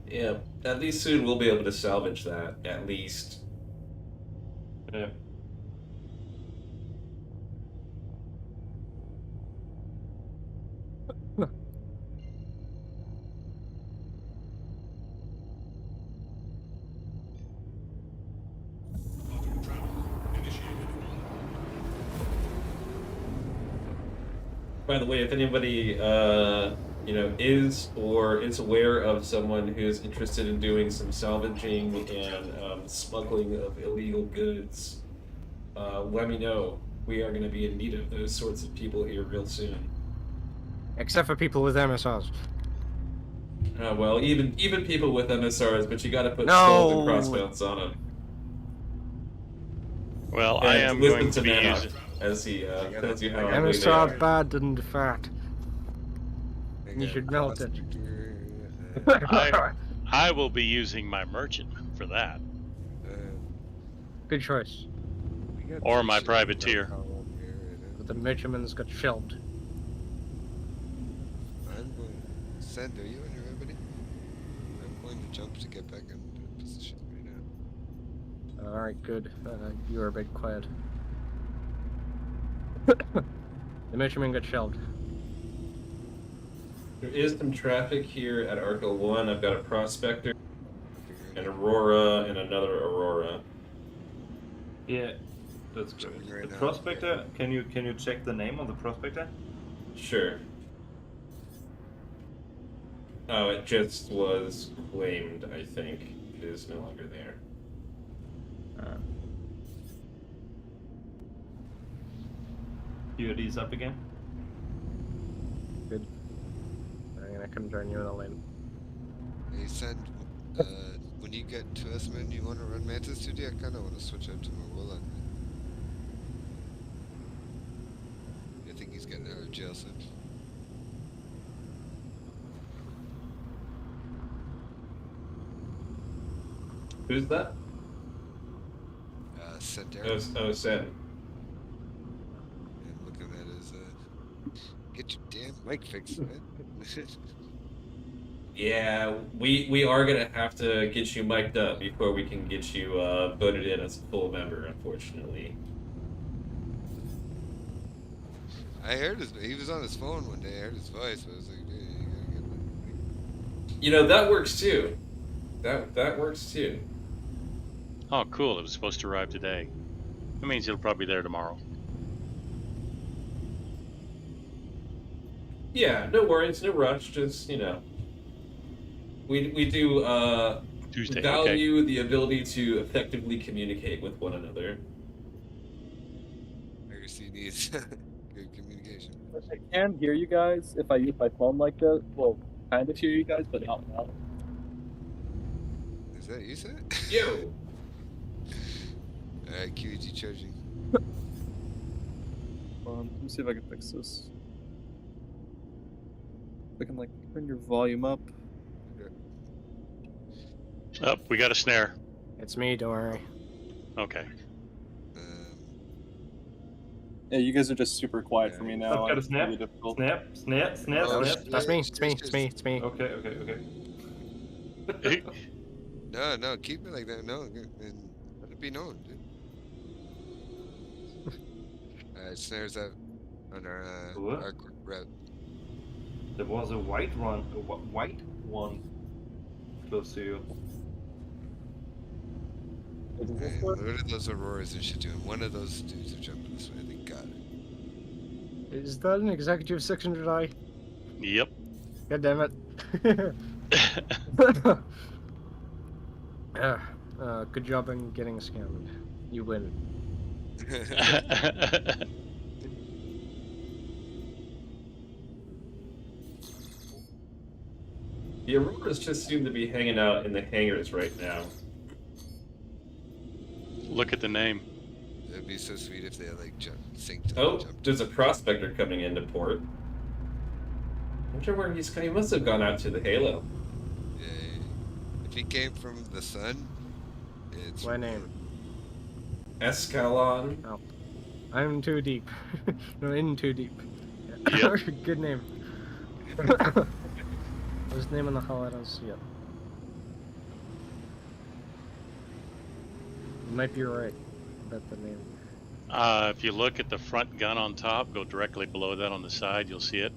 Yeah. At least soon we'll be able to salvage that. At least. Yeah. Quantum travel initiated. By the way, if anybody is or is aware of someone who's interested in doing some salvaging and smuggling of illegal goods, let me know. We are going to be in need of those sorts of people here real soon. Except for people with MSRs. Well, even people with MSRs, but you got to put No! skulls and crossbones on them. Well, And I am listen going to be Nana using... as he tells you how ugly they MSR are. bad and fat. I You got should melt it. prospector, I will be using my merchantman for that. Good choice. we got Or three my ships privateer. in our column here right now. But the Mitchumans got shelved. I'm going. Send, are you on your remedy? I'm going to jump to get back into position right now. Alright, good. You were a bit quiet. The Mitchman got shelled. There is some traffic here at Arco 1. I've got a Prospector, an Aurora, and another Aurora. Yeah, that's good. Checking right The now. Prospector, can you check the name of the Prospector? Sure. Oh, it just was claimed, I think. It is no longer there. POD's up again. Good. I couldn't join you in the lane. Hey, Send, when you get to us, man, you want to run Mantis 2D? I kind of want to switch out to Marwola. I think he's getting out of jail soon. Who's that? Send Oh, Derek. Sen. And looking at his, get your damn mic fixed, man. Yeah, we are gonna have to get you mic'd up before we can get you voted in as a full member, unfortunately. I heard he was on his phone one day. I heard his voice, but I was like, dude, you gotta get the... You know, that works too. That works too. Oh, cool. It was supposed to arrive today. That means it'll probably be there tomorrow. Yeah, no worries, no rush. Just, you know, we do Tuesday. value the ability to effectively communicate with one another. Piracy needs good communication. I can hear you guys if I use my phone like this. Well, kind of hear you guys, but not well. Is that you said? Yo! Alright, QEG charging. Let me see if I can fix this. I can like turn your volume up. Oh, we got a snare. It's me, don't worry. Okay. Yeah, you guys are just super quiet for me now. I've got a It's snap. really difficult. Snap. Oh, That's me, it's me, it's me, it's me. Okay. No, keep it like that. No, and let it be known, dude. Alright, snares out on our quick route. There was a white one close to you. Hey, what are those Auroras and shit doing? One of those dudes are jumping this way. They got it. Is that an executive 600i? Yep. God damn it. Good job on getting scammed. You win. The Auroras just seem to be hanging out in the hangars right now. Look at the name. It'd be so sweet if they like synced. Oh, and jumped. there's a Prospector coming into port. I wonder where he's going. He must have gone out to the Halo. Yeah. If he came from the sun, it's My name. Escalon. Oh. I'm too deep. No, in too deep. Yep. Good name. His name in the hall, I don't see it. You might be right about the name. If you look at the front gun on top, go directly below that on the side, you'll see it.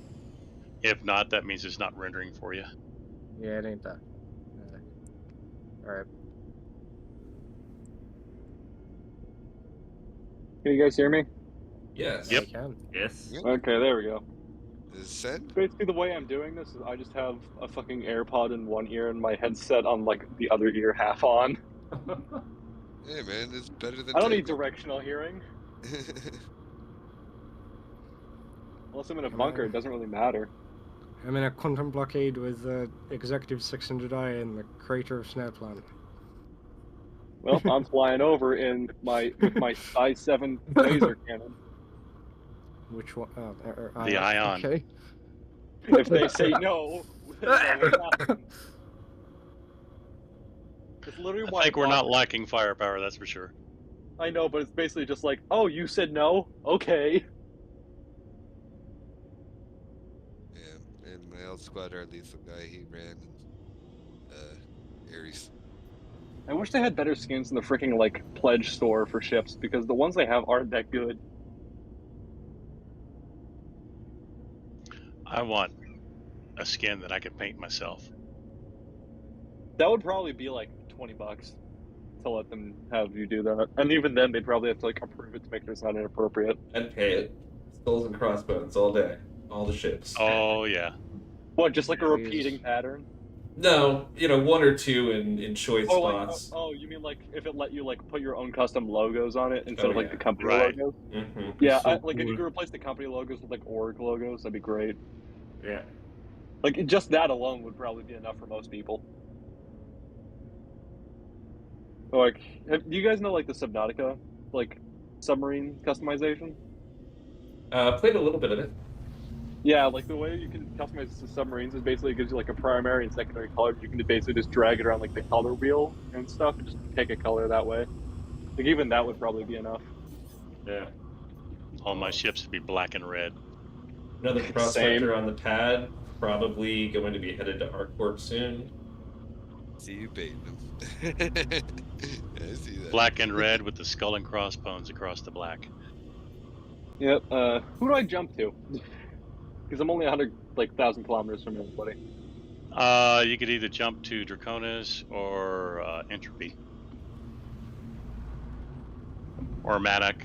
If not, that means it's not rendering for you. Yeah, it ain't that. Alright. Can you guys hear me? Yes. Yep. I can. Yes. Yep. Okay, there we go. Is it send? Basically, the way I'm doing this is I just have a fucking AirPod in one ear and my headset on like the other ear half on. Hey man, it's better than. I don't need typing. directional hearing. Unless I'm in a bunker, it doesn't really matter. I'm in a quantum blockade with Executive 600i and the crater of Snapland. Well, I'm flying over with my size 7 laser cannon. Which one? The Ion. Okay. If they say no, then no will happen. It's literally I why think we're bought not it. lacking firepower, that's for sure. I know, but it's basically just like, oh, you said no? Okay. Yeah, and my old squad, our lethal guy, he ran Ares. I wish they had better skins in the freaking like pledge store for ships because the ones they have aren't that good. I want a skin that I can paint myself. That would probably be like $20 to let them have you do that, and even then they'd probably have to like approve it to make sure it's not inappropriate. I'd pay it. Skulls and crossbones all day, all the ships. Oh yeah. What, just like a Yeah, repeating these- pattern? No, one or two in choice Oh, like spots. you mean like if it let you like put your own custom logos on it instead Oh, of like yeah. the company Right. logos? Mm-hmm. Yeah, So like if you cool. could replace the company logos with like org logos, that'd be great. Yeah. Like just that alone would probably be enough for most people. Like, do you guys know like the Subnautica like submarine customization? Played a little bit of it. Yeah, like the way you can customize the submarines is basically it gives you like a primary and secondary color. You can basically just drag it around like the color wheel and stuff, and just pick a color that way. Like even that would probably be enough. Yeah. All my ships would be black and red. Another Same. prospector on the pad, probably going to be headed to ArcCorp soon. See you baiting them. I see that. Black and red with the skull and crossbones across the black. Yep. Who do I jump to? Because I'm only 100,000 kilometers from everybody. You could either jump to Draconis or Entropy. Or Madoc.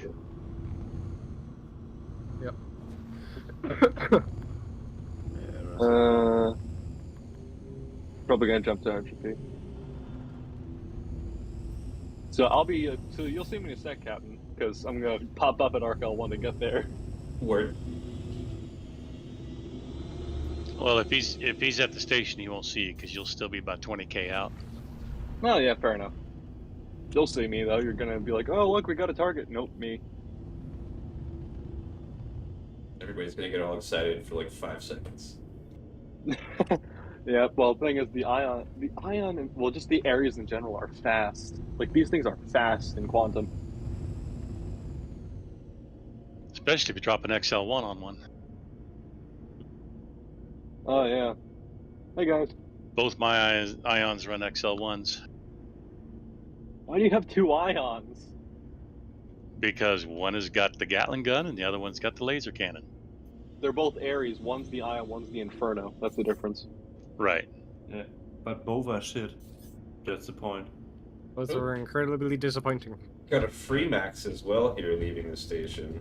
Probably gonna jump to Entropy. So I'll be. So you'll see me in a sec, Captain, because I'm gonna pop up at ArcL1 to get there. Word. Well, if he's at the station, he won't see you because you'll still be about 20k out. Oh yeah, fair enough. You'll see me though. You're gonna be like, "Oh look, we got a target." Nope, me. Everybody's gonna get all excited for like 5 seconds. Yeah. Well, the thing is, the ion, and well, just the areas in general are fast. Like these things are fast in quantum. Especially if you drop an XL1 on one. Oh yeah. Hey guys, Both my ions run XL1s why do you have 2 ions? because one has got the Gatling gun and the other one's got the laser cannon. They're both Ares. One's the Ion, one's the Inferno. That's the difference. Right. Yeah. But both are shit. That's the point. Those were incredibly disappointing. Got a free max as well here leaving the station.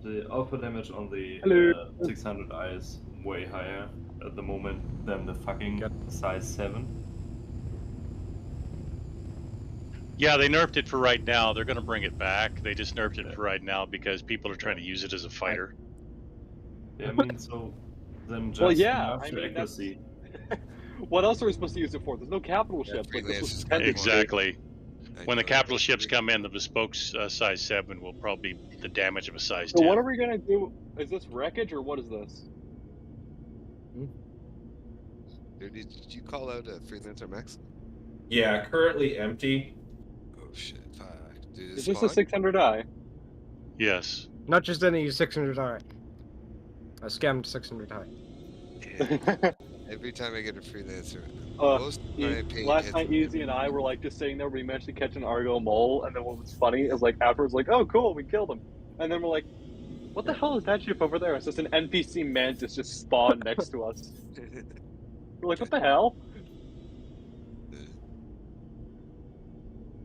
The alpha damage on the Hello. 600i is way higher at the moment than the fucking size 7. Yeah, they nerfed it for right now. They're going to bring it back. They just nerfed it for right now because people are trying to use it as a fighter. Yeah, I mean, so then just Well, yeah, nerf I the mean, that's- accuracy. What else are we supposed to use it for? There's no capital Yeah, ships. Like, this was freelancers intended to be. Exactly. I When the know. capital ships come in, the bespoke size 7 will probably be the damage of a size So 10. what are we gonna do? Is this wreckage or what is this? Dude, did you call out a freelancer max? Yeah, currently empty. Oh shit, fuck. Dude, Is this a 600i? Yes. Not just any 600i. A scammed 600i. Every time I get a freelancer, Uh, most of my pain Last hits night, me. Easy and I were like just sitting there. We managed to catch an Argo mole, and then what was funny is like afterwards, like, oh cool, we killed him, and then we're like, what the hell is that ship over there? It's just an NPC mantis just spawned next to us. We're like, what the hell?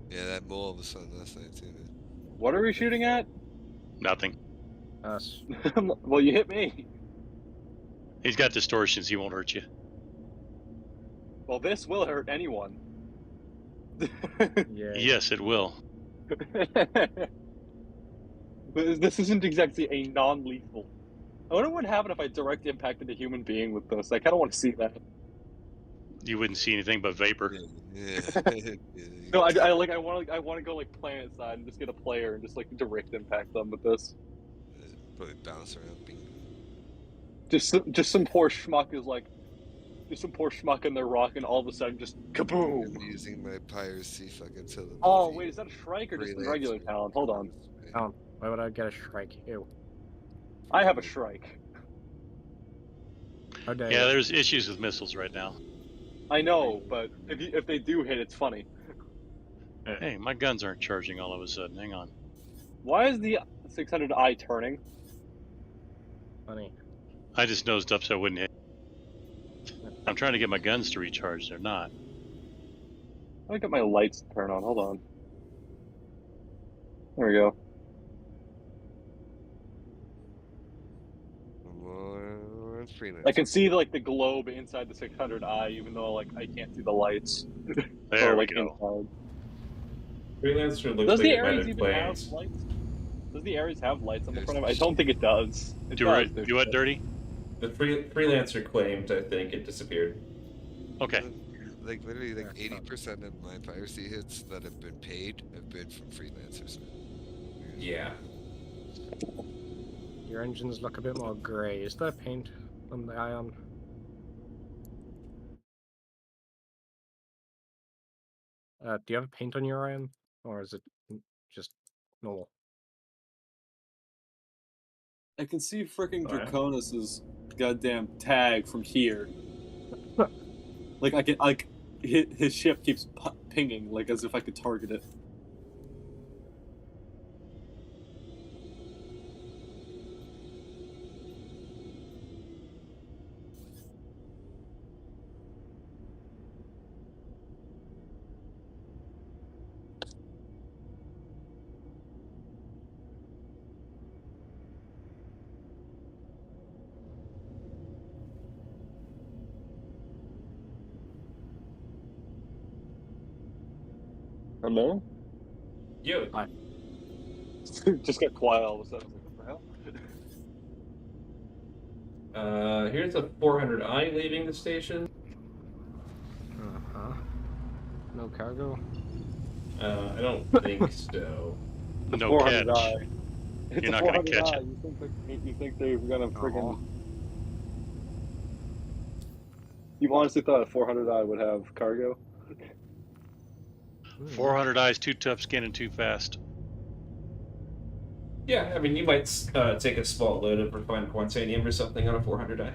Yeah, that mole was fun last night too, man. What are we shooting at? Nothing. Us. Well, you hit me. He's got distortions. He won't hurt you. Well, this will hurt anyone. Yeah. Yes, it will. This isn't exactly a non-lethal. I wonder what would happen if I direct impacted a human being with this. I kind of want to see that. You wouldn't see anything but vapor. Yeah. No, I want to go like planet side and just get a player and just like direct impact them with this. Probably bounce around. Bing. Just some poor schmuck is like, just some poor schmuck in their rock, and all of a sudden just kaboom. I'm using my piracy fucking television. Oh wait, is that a Shrike or just a regular talent? Hold on, Oh, why would I get a Shrike? Ew. I have a Shrike. How dare Yeah, you. there's issues with missiles right now. I know, but if they do hit, it's funny. Hey, my guns aren't charging all of a sudden. Hang on. Why is the 600i turning? Funny. I just nosed up so I wouldn't hit. I'm trying to get my guns to recharge. They're not. I got my lights to turn on. Hold on. There we go. More freelance. I can see like the globe inside the 600i, even though like I can't see the lights. There or we like go. inside. Freelancer looks Does like the it might Ares have even have claimed. lights? Does the Ares have lights on the There's front of it? I don't think it does. It Do does. it. Do what, Dirty? The freelancer claimed, I think, it disappeared. Okay. Like literally, like 80% of my piracy hits that have been paid have been from freelancers. Yeah. Your engines look a bit more grey. Is there paint on the Ion? Do you have paint on your Ion? Or is it just normal? I can see freaking Alright. Draconis's goddamn tag from here. Like I can, like his ship keeps pinging, like as if I could target it. Hello? Yo. Hi. Just got quiet all of a sudden. I was like, what the hell? Here's a 400i leaving the station. Uh-huh. No cargo? I don't think so. No catch. 400i. It's You're a not gonna catch 400i. You think they're gonna friggin'? You honestly thought a 400i would have cargo? 400 eyes, too tough skin and too fast. Yeah, I mean, you might take a small load of refined quantanium or something on a 400i.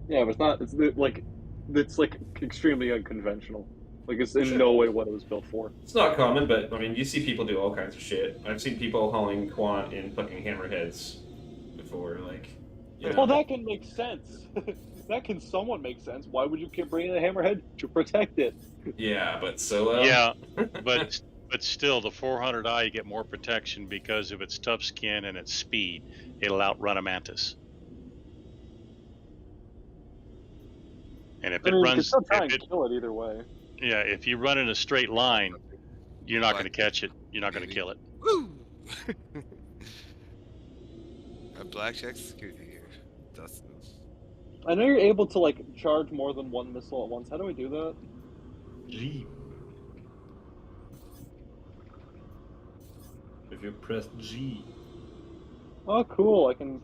Yeah, but it's not. It's like extremely unconventional. Like it's in no way what it was built for. It's not common, but I mean, you see people do all kinds of shit. I've seen people hauling quant in fucking hammerheads before, like. You know. Well, that can make sense. That can somewhat make sense. Why would you keep bringing a hammerhead to protect it? Yeah, but solo. Yeah, but still, the 400i you get more protection because of its tough skin and its speed. It'll outrun a mantis. And if it You can runs, still try and kill it either way. yeah, if you run in a straight line, you're not going to catch it. You're not going to kill it. Woo! A blackjack security here. Dustin. I know you're able to like charge more than one missile at once. How do I do that? G. If you press G. Oh, cool! I can.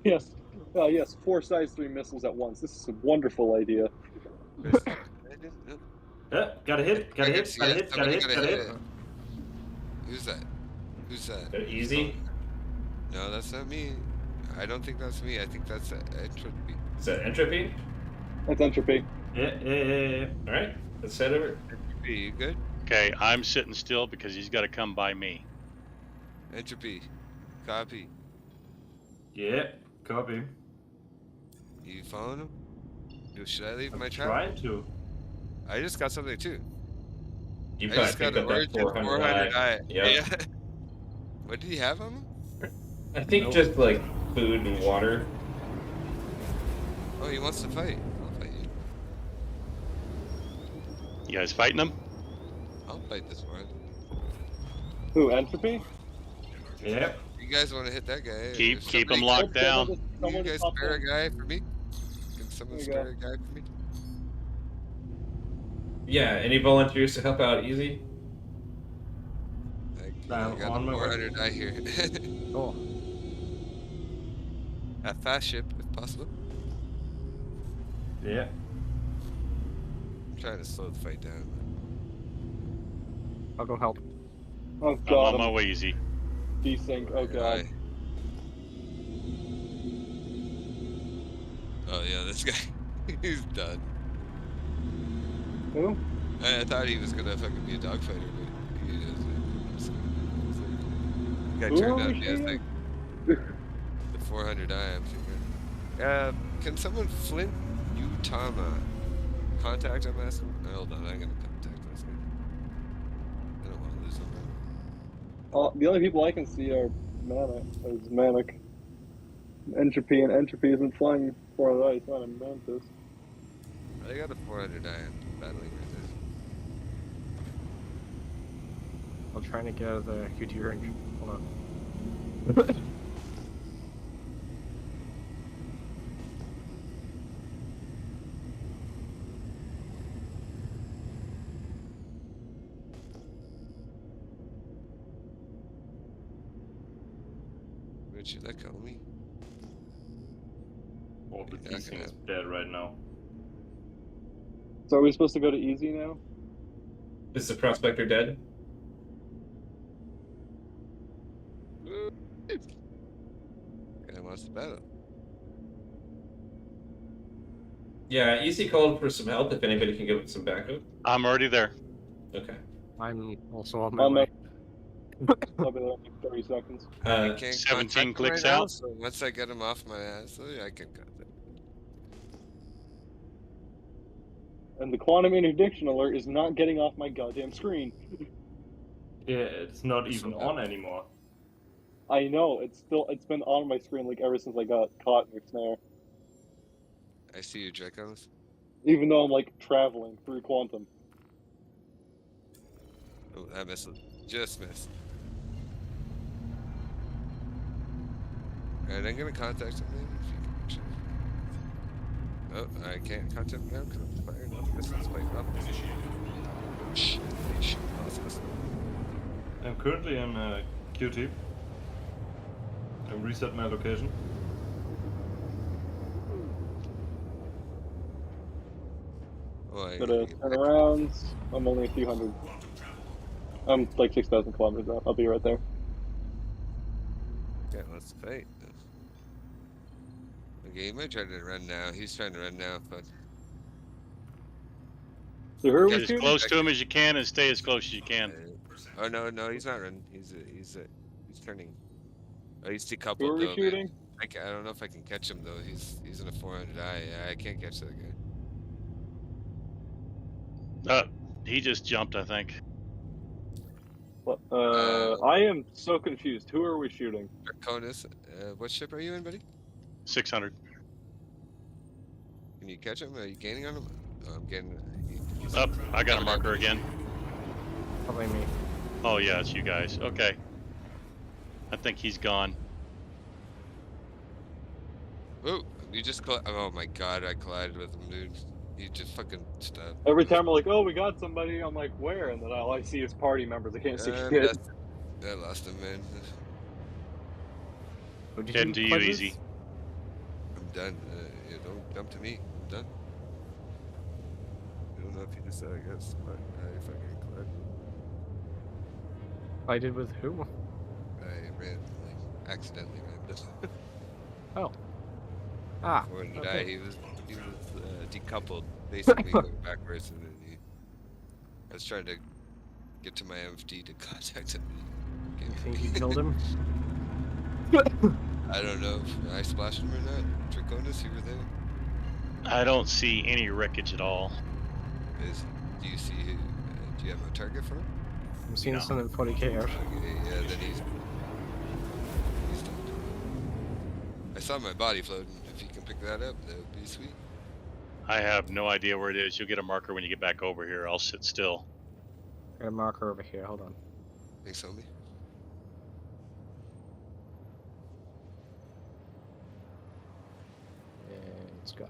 Yes, yes. 4 size 3 missiles at once. This is a wonderful idea. Gotta hit, gotta hit, gotta hit, gotta hit, gotta hit. Who's that? Who's that? They're easy. No, that's not me. I don't think that's me. I think that's Entropy. Is that entropy? That's entropy. Yeah. All right, let's head over. Entropy, you good? Okay, I'm sitting still because he's got to come by me. Entropy, copy. Yeah, copy. You following him? Should I leave my I'm trap? trying to. I just got something too. You I probably just got picked an up that origin 400i. Yeah. Yep. What did he have on him? I think just like food and water. Oh, he wants to fight. I'll fight you. You guys fighting him? I'll fight this one. Who, entropy? Yep. You guys want to hit that guy? Keep him locked down. Can you guys spare a guy for me? Can someone There you spare a guy for me? Yeah, any volunteers to help out easy? I'm I got on a my way. 400 die here. Oh, A fast ship, if possible. Yeah. I'm trying to slow the fight down. I'll go help. Oh I'm god, on my way, easy. desync. Oh god. Oh yeah, this guy, he's done. Who? I thought he was gonna fucking be a dogfighter, but he isn't. Guy Who turned are out we to be, I shooting? think, the 400 eye, I'm thinking. Can someone Flint Utama contact him? Ask him. Hold on, I'm gonna contact this guy. I don't want to lose him. The only people I can see are Manic. Entropy, and Entropy isn't flying for the ice, not a Mantis. I got a 400 iron battling right there. I'm trying to get out of the QT range. Hold on. Would you let go of me? Oh, but You're not these gonna things dead right now. So are we supposed to go to easy now? Is the prospector dead? Guy wants to battle. Yeah, Easy called for some help if anybody can give him some backup. I'm already there. Okay. I'm also on my On way. I'll be there in like 30 seconds. I can't 17 contact him clicks right now, out. so once I get him off my ass, I can contact him. And the quantum interdiction alert is not getting off my goddamn screen. Yeah, it's not This even one on anymore. I know, it's been on my screen like ever since I got caught in your snare. I see you, Dracos. Even though I'm like traveling through quantum. Oh, I missed it. Just missed. Alright, I'm gonna contact him then if you can make sure. Oh, I can't contact him now because I'm firing off missiles by up. Oh shit, they shoot lost us. I'm currently in QT. I reset my location. Oh, I Gotta turn around. I'm only a few hundred. I'm like 6,000 kilometers out. I'll be right there. Yeah, let's fight. Okay, he might try to run now. He's trying to run now, but So who are we Get as shooting? close to him as you can and stay as close as you can. oh no, he's not running. He's turning. Oh, he's Who decoupled are we though, man. shooting? I don't know if I can catch him though. He's in a 400 eye. Yeah, I can't catch that guy. He just jumped, I think. I am so confused. Who are we shooting? Draconis, what ship are you in, buddy? 600. Can you catch him? Are you gaining on him? Oh, I'm getting. Up, I got a marker again. Probably me. Oh yeah, it's you guys. Okay. I think he's gone. Oh, you just oh my god, I collided with him, dude. He just fucking stopped. Every time we're like, oh, we got somebody, I'm like, where? And then all I see is party members. I can't see shit. I lost him, man. Heading to you, Easy. I'm done. You don't jump to me. I'm done. I don't know if you just said, I guess, but I fucking collided. I did with who? I ran, like, accidentally ran this. Oh. Ah. Before he okay. died, he was decoupled, basically going backwards, and then I was trying to get to my MFD to contact him. You think you killed him? I don't know if I splashed him or not. Draconis, you were there. I don't see any wreckage at all. Do you see? Do you have a target for him? I'm seeing something 40k out. Okay, yeah, then he's done. I saw my body floating. If you can pick that up, that would be sweet. I have no idea where it is. You'll get a marker when you get back over here. I'll sit still. Got a marker over here. Hold on. Thanks, homie. It's gone.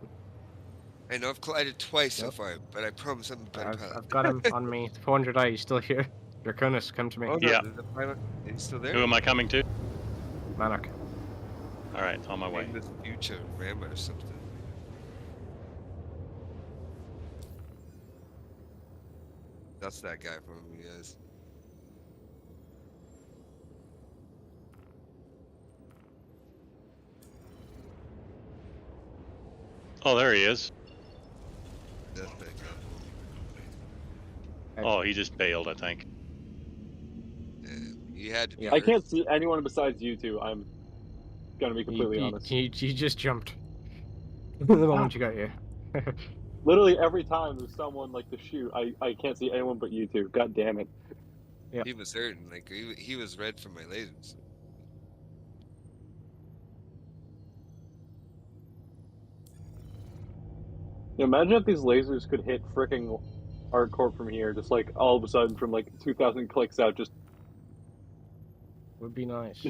I know I've collided twice so far, but I promise I'm a better pilot. I've got him on me. 400 eye. He's still here. Draconis, come to me. Oh, no, Yeah. the pilot is still there. Who am I coming to? Manak. All right, on my way. Name this future Ram or something. That's that guy from you guys. Oh, there he is. That's that guy. Oh, he just bailed, I think. He had to be I hurt. can't see anyone besides you two. I'm gonna be completely honest. He just jumped. the moment you got here. Literally every time there's someone like to shoot, I can't see anyone but you two. God damn it. Yeah. He was hurting. Like he was red from my lasers. Yeah, imagine if these lasers could hit fricking ArcCorp from here, just like all of a sudden from like 2,000 clicks out, just Would be nice.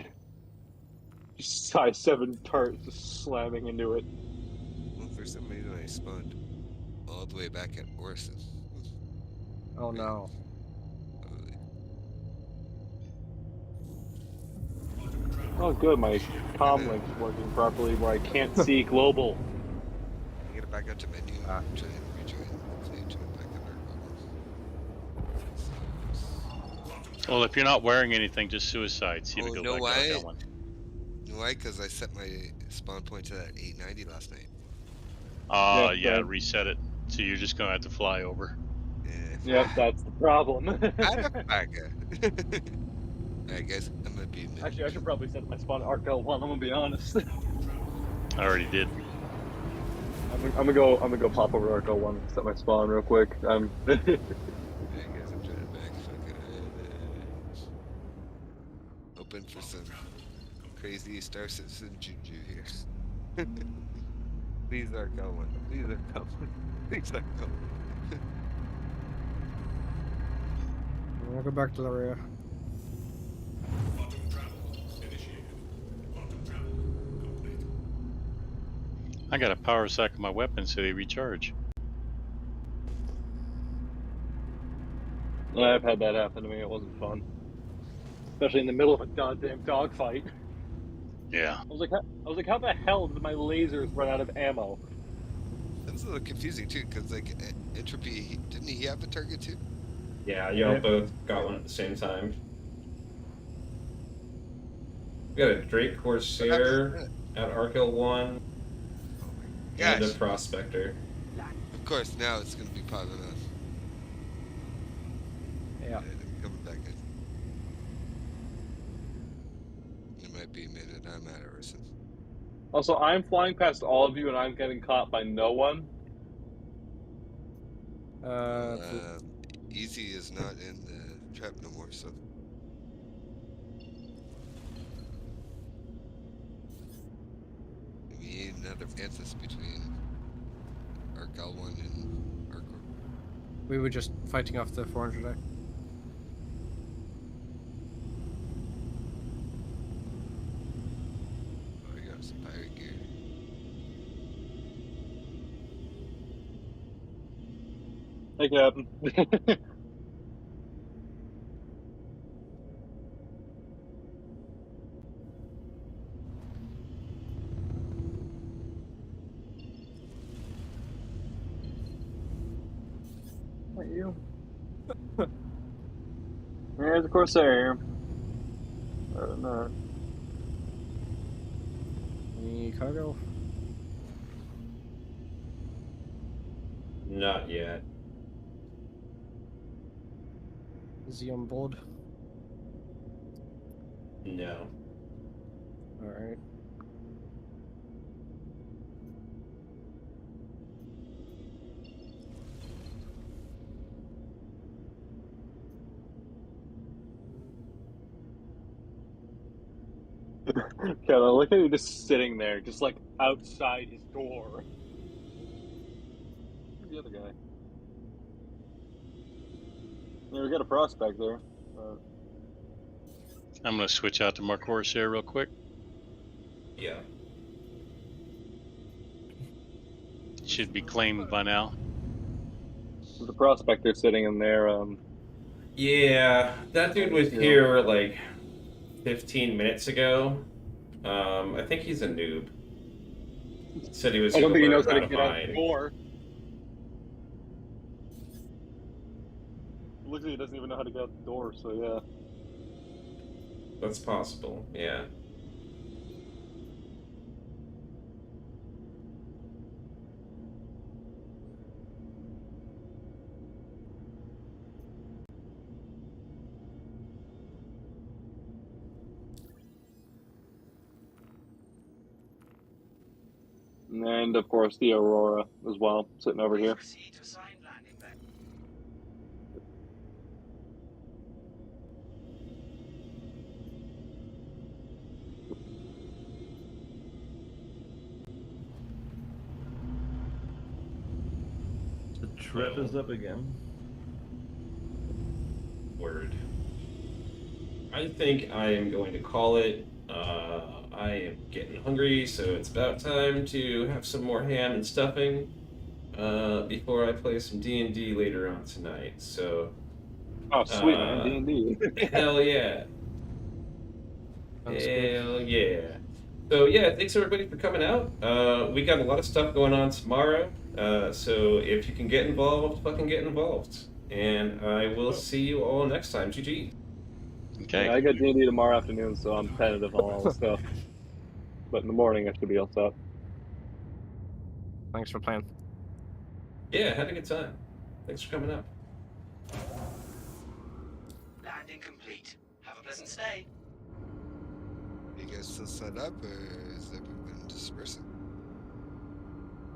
size 7 turrets just slamming into it. Well, for some reason I spawned all the way back at Orson. Oh no. Oh, good, my comm link's working properly where I can't see global. I gotta back out to menu, Ah. try and rejoin. Hopefully join back on our Well, if you're not wearing anything, just suicide. See if Oh, it goes know back why? to that one. You know why? Because I set my spawn point to that 890 last night. Yeah, right. reset it. So you're just gonna have to fly over. Yeah. Yep, that's the problem. Motherfucker. Alright, guys, I'm gonna be a minute. Actually, I should probably set my spawn to Arc L1, I'm gonna be honest. I already did. I'm gonna go pop over to Arc L1 and set my spawn real quick. Alright, guys, I'm trying to back. Hoping for some crazy Star Citizen juju here. Please, Arc L1. Please, Arc L1. Please, Arc L1. I'm gonna go back to the rear. I got a power sack of my weapon so they recharge. I've had that happen to me, it wasn't fun. Especially in the middle of a goddamn dogfight. Yeah. I was like, how the hell did my lasers run out of ammo? That was a little confusing too, because like Entropy, didn't he have a target too? Yeah, y'all both got one at the same time. We got a Drake Corsair at Arkell 1 and a Gosh. Prospector. Of course, now it's gonna be popping up. Yeah. I'm coming back in. It might be a minute. I'm at Orson. Also, I'm flying past all of you and I'm getting caught by no one. Easy is not in the trap no more, so. We need another Francis between Arcal 1 and Arcor. We were just fighting off the 400. Oh, we got some pirate gear. Hey, Captain. Not you. There's a Corsair. Better than that. Any cargo? Not yet. Is he on board? No. Alright. Kevin, look at you just sitting there, just like outside his door. Where's the other guy? Yeah, we got a prospect there. I'm gonna switch out to my Corsair real quick. Yeah. Should be claimed by now. There's a prospector sitting in there. Yeah, that dude was here like 15 minutes ago. I think he's a noob. Said he was. I don't think he knows how how to get out the door. Looks like he doesn't even know how to get out the door, so yeah. That's possible, yeah. And of course the Aurora as well, sitting over Please here. proceed to assigned landing bay. The trap is up again. Word. I think I am going to call it. I am getting hungry, so it's about time to have some more ham and stuffing before I play some D&D later on tonight. So, Oh, sweet, man. D&D. hell yeah. Sounds good. Hell yeah. So yeah, thanks everybody for coming out. We got a lot of stuff going on tomorrow. So if you can get involved, fucking get involved. And I will see you all next time. GG. Okay. Yeah, I got D&D tomorrow afternoon, so I'm tentative on all the stuff. But in the morning, I should be all set. Thanks for playing. Yeah, had a good time. Thanks for coming up. Landing complete. Have a pleasant stay. You guys still set up, or is everyone dispersing?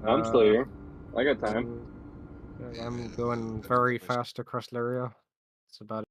I'm still here. I got time. I'm going very fast across the area. It's about